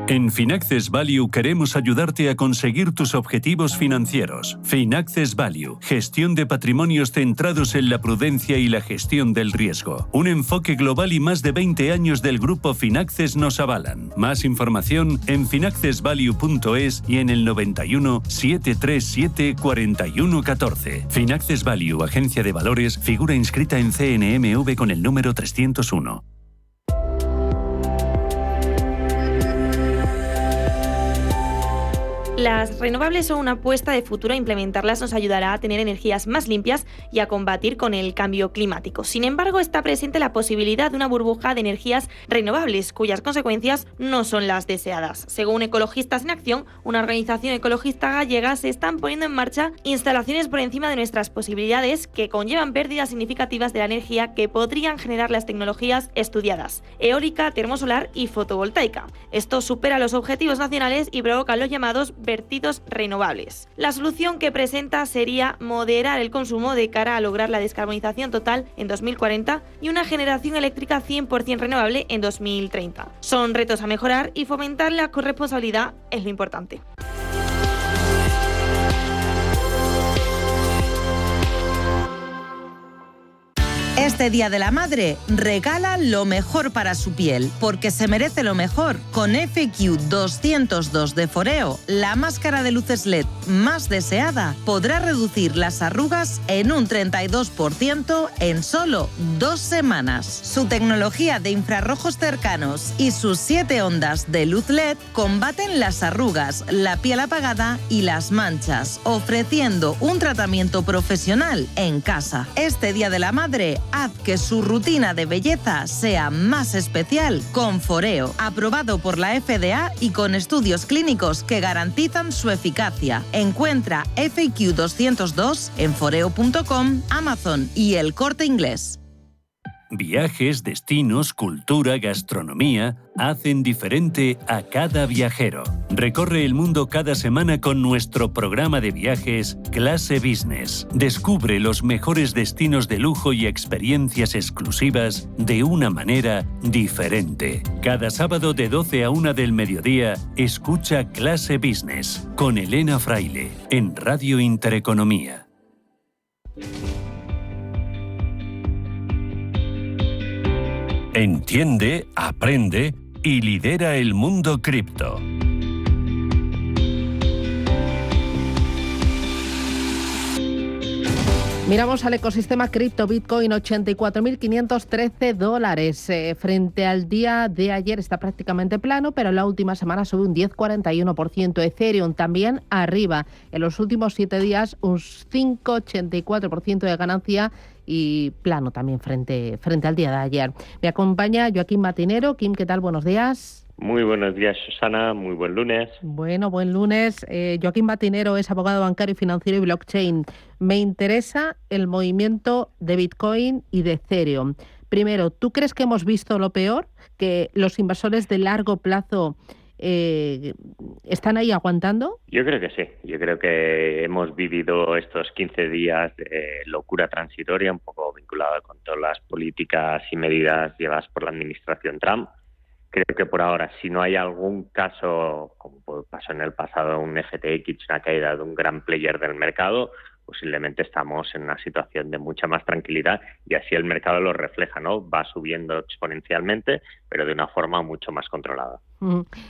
En Finaccess Value queremos ayudarte a conseguir tus objetivos financieros. Finaccess Value, gestión de patrimonios centrados en la prudencia y la gestión del riesgo. Un enfoque global y más de 20 años del grupo Finaccess nos avalan. Más información en finaccessvalue.es y en el 91 737 4114. Finaccess Value, agencia de valores, figura inscrita en CNMV con el número 301. Las renovables son una apuesta de futuro. Implementarlas nos ayudará a tener energías más limpias y a combatir con el cambio climático. Sin embargo, está presente la posibilidad de una burbuja de energías renovables, cuyas consecuencias no son las deseadas. Según Ecologistas en Acción, una organización ecologista gallega, se están poniendo en marcha instalaciones por encima de nuestras posibilidades que conllevan pérdidas significativas de la energía que podrían generar las tecnologías estudiadas: eólica, termosolar y fotovoltaica. Esto supera los objetivos nacionales y provoca los llamados vertidos renovables. La solución que presenta sería moderar el consumo de cara a lograr la descarbonización total en 2040 y una generación eléctrica 100% renovable en 2030. Son retos a mejorar y fomentar la corresponsabilidad es lo importante. Este Día de la Madre, regala lo mejor para su piel, porque se merece lo mejor. Con FQ 202 de Foreo, la máscara de luces LED más deseada, podrá reducir las arrugas en un 32% en solo 2 semanas. Su tecnología de infrarrojos cercanos y sus 7 ondas de luz LED combaten las arrugas, la piel apagada y las manchas, ofreciendo un tratamiento profesional en casa. Este Día de la Madre, haz que su rutina de belleza sea más especial con Foreo, aprobado por la FDA y con estudios clínicos que garantizan su eficacia. Encuentra FQ 202 en foreo.com, Amazon y El Corte Inglés. Viajes, destinos, cultura, gastronomía hacen diferente a cada viajero. Recorre el mundo cada semana con nuestro programa de viajes Clase Business. Descubre los mejores destinos de lujo y experiencias exclusivas de una manera diferente. Cada sábado de 12 a 1 del mediodía, escucha Clase Business con Elena Fraile en Radio Intereconomía. Entiende, aprende y lidera el mundo cripto. Miramos al ecosistema cripto. Bitcoin, $84.513. Frente al día de ayer está prácticamente plano, pero en la última semana sube un 10,41%. Ethereum también arriba. En los últimos 7 días un 5,84% de ganancia y plano también frente al día de ayer. Me acompaña Joaquín Matinero. Kim, ¿qué tal? Buenos días. Muy buenos días, Susana. Muy buen lunes. Bueno, buen lunes. Joaquín Matinero es abogado bancario, financiero y blockchain. Me interesa el movimiento de Bitcoin y de Ethereum. Primero, ¿tú crees que hemos visto lo peor? ¿Que los inversores de largo plazo están ahí aguantando? Yo creo que sí. Yo creo que hemos vivido estos 15 días de locura transitoria, un poco vinculada con todas las políticas y medidas llevadas por la administración Trump. Creo que por ahora, si no hay algún caso, como pasó en el pasado, un FTX, una caída de un gran player del mercado, posiblemente estamos en una situación de mucha más tranquilidad y así el mercado lo refleja, ¿no? Va subiendo exponencialmente, pero de una forma mucho más controlada.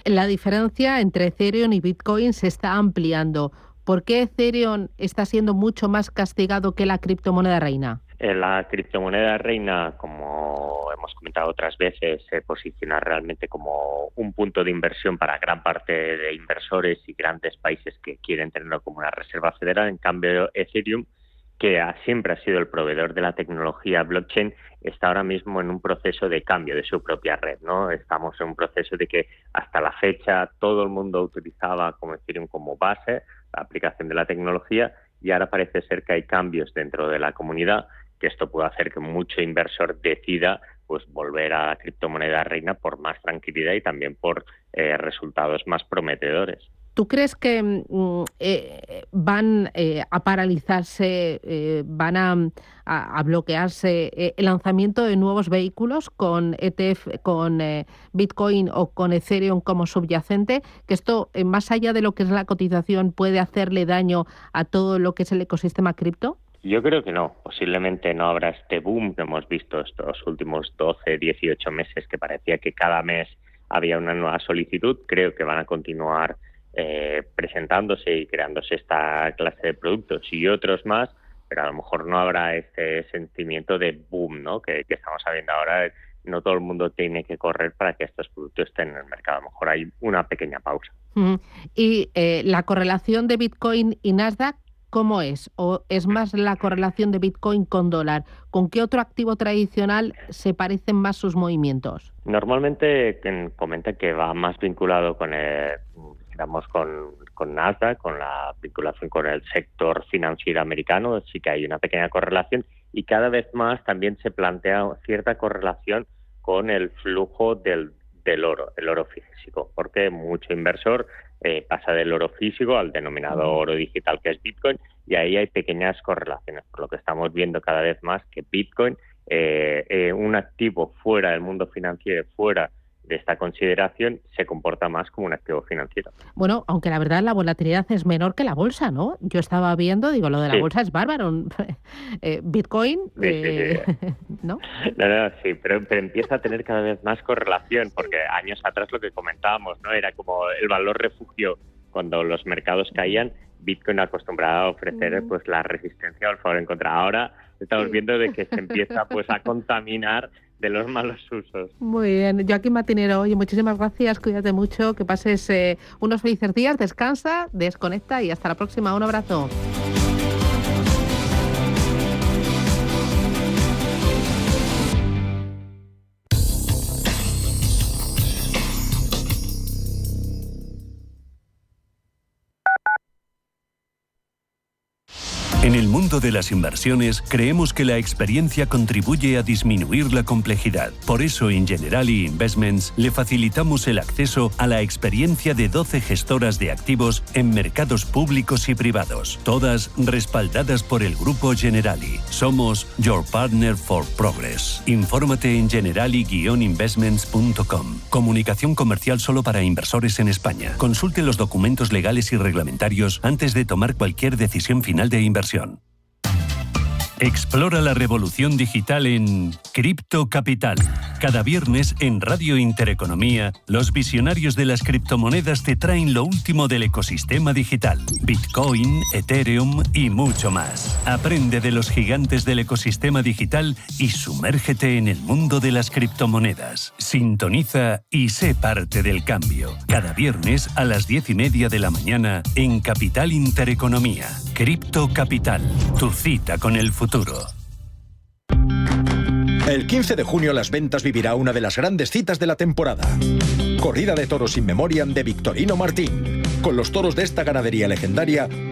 La diferencia entre Ethereum y Bitcoin se está ampliando. ¿Por qué Ethereum está siendo mucho más castigado que la criptomoneda reina? La criptomoneda reina, como hemos comentado otras veces, se posiciona realmente como un punto de inversión para gran parte de inversores y grandes países que quieren tenerlo como una reserva federal. En cambio, Ethereum, que siempre ha sido el proveedor de la tecnología blockchain, está ahora mismo en un proceso de cambio de su propia red, ¿no? Estamos en un proceso de que hasta la fecha todo el mundo utilizaba como Ethereum como base, la aplicación de la tecnología, y ahora parece ser que hay cambios dentro de la comunidad, que esto puede hacer que mucho inversor decida pues volver a la criptomoneda reina por más tranquilidad y también por resultados más prometedores. ¿Tú crees que van a paralizarse, van a bloquearse el lanzamiento de nuevos vehículos con ETF, con Bitcoin o con Ethereum como subyacente? Que esto, más allá de lo que es la cotización, puede hacerle daño a todo lo que es el ecosistema cripto. Yo creo que no. Posiblemente no habrá este boom que hemos visto estos últimos 12, 18 meses, que parecía que cada mes había una nueva solicitud. Creo que van a continuar presentándose y creándose esta clase de productos y otros más, pero a lo mejor no habrá este sentimiento de boom, ¿no? que estamos viendo ahora. No todo el mundo tiene que correr para que estos productos estén en el mercado. A lo mejor hay una pequeña pausa. ¿Y la correlación de Bitcoin y Nasdaq cómo es? ¿O es más la correlación de Bitcoin con dólar? ¿Con qué otro activo tradicional se parecen más sus movimientos? Normalmente comenta que va más vinculado con Nasdaq, con la vinculación con el sector financiero americano. Sí que hay una pequeña correlación y cada vez más también se plantea cierta correlación con el flujo del oro, el oro físico, porque mucho inversor pasa del oro físico al denominado oro digital, que es Bitcoin, y ahí hay pequeñas correlaciones, por lo que estamos viendo cada vez más que Bitcoin, un activo fuera del mundo financiero, fuera de esta consideración, se comporta más como un activo financiero. Bueno, aunque la verdad la volatilidad es menor que la bolsa, ¿no? Yo estaba viendo, digo, lo de la bolsa es bárbaro. Bitcoin, ¿no? No, sí, pero empieza a tener cada vez más correlación, porque años atrás lo que comentábamos, ¿no? Era como el valor refugio cuando los mercados caían. Bitcoin acostumbrado a ofrecer pues la resistencia o el favor en contra. Ahora estamos viendo de que se empieza pues a contaminar de los malos usos. Muy bien. Joaquín Matinero, oye, muchísimas gracias, cuídate mucho, que pases unos felices días, descansa, desconecta y hasta la próxima. Un abrazo. En el mundo de las inversiones, creemos que la experiencia contribuye a disminuir la complejidad. Por eso, en Generali Investments le facilitamos el acceso a la experiencia de 12 gestoras de activos en mercados públicos y privados, todas respaldadas por el Grupo Generali. Somos Your Partner for Progress. Infórmate en generali-investments.com. Comunicación comercial solo para inversores en España. Consulte los documentos legales y reglamentarios antes de tomar cualquier decisión final de inversión. Explora la revolución digital en Cripto Capital. Cada viernes en Radio Intereconomía, los visionarios de las criptomonedas te traen lo último del ecosistema digital. Bitcoin, Ethereum y mucho más. Aprende de los gigantes del ecosistema digital y sumérgete en el mundo de las criptomonedas. Sintoniza y sé parte del cambio. Cada viernes a las 10:30 de la mañana en Capital Intereconomía. Cripto Capital. Tu cita con el futuro. El 15 de junio Las Ventas vivirá una de las grandes citas de la temporada. Corrida de toros in memoriam de Victorino Martín. Con los toros de esta ganadería legendaria,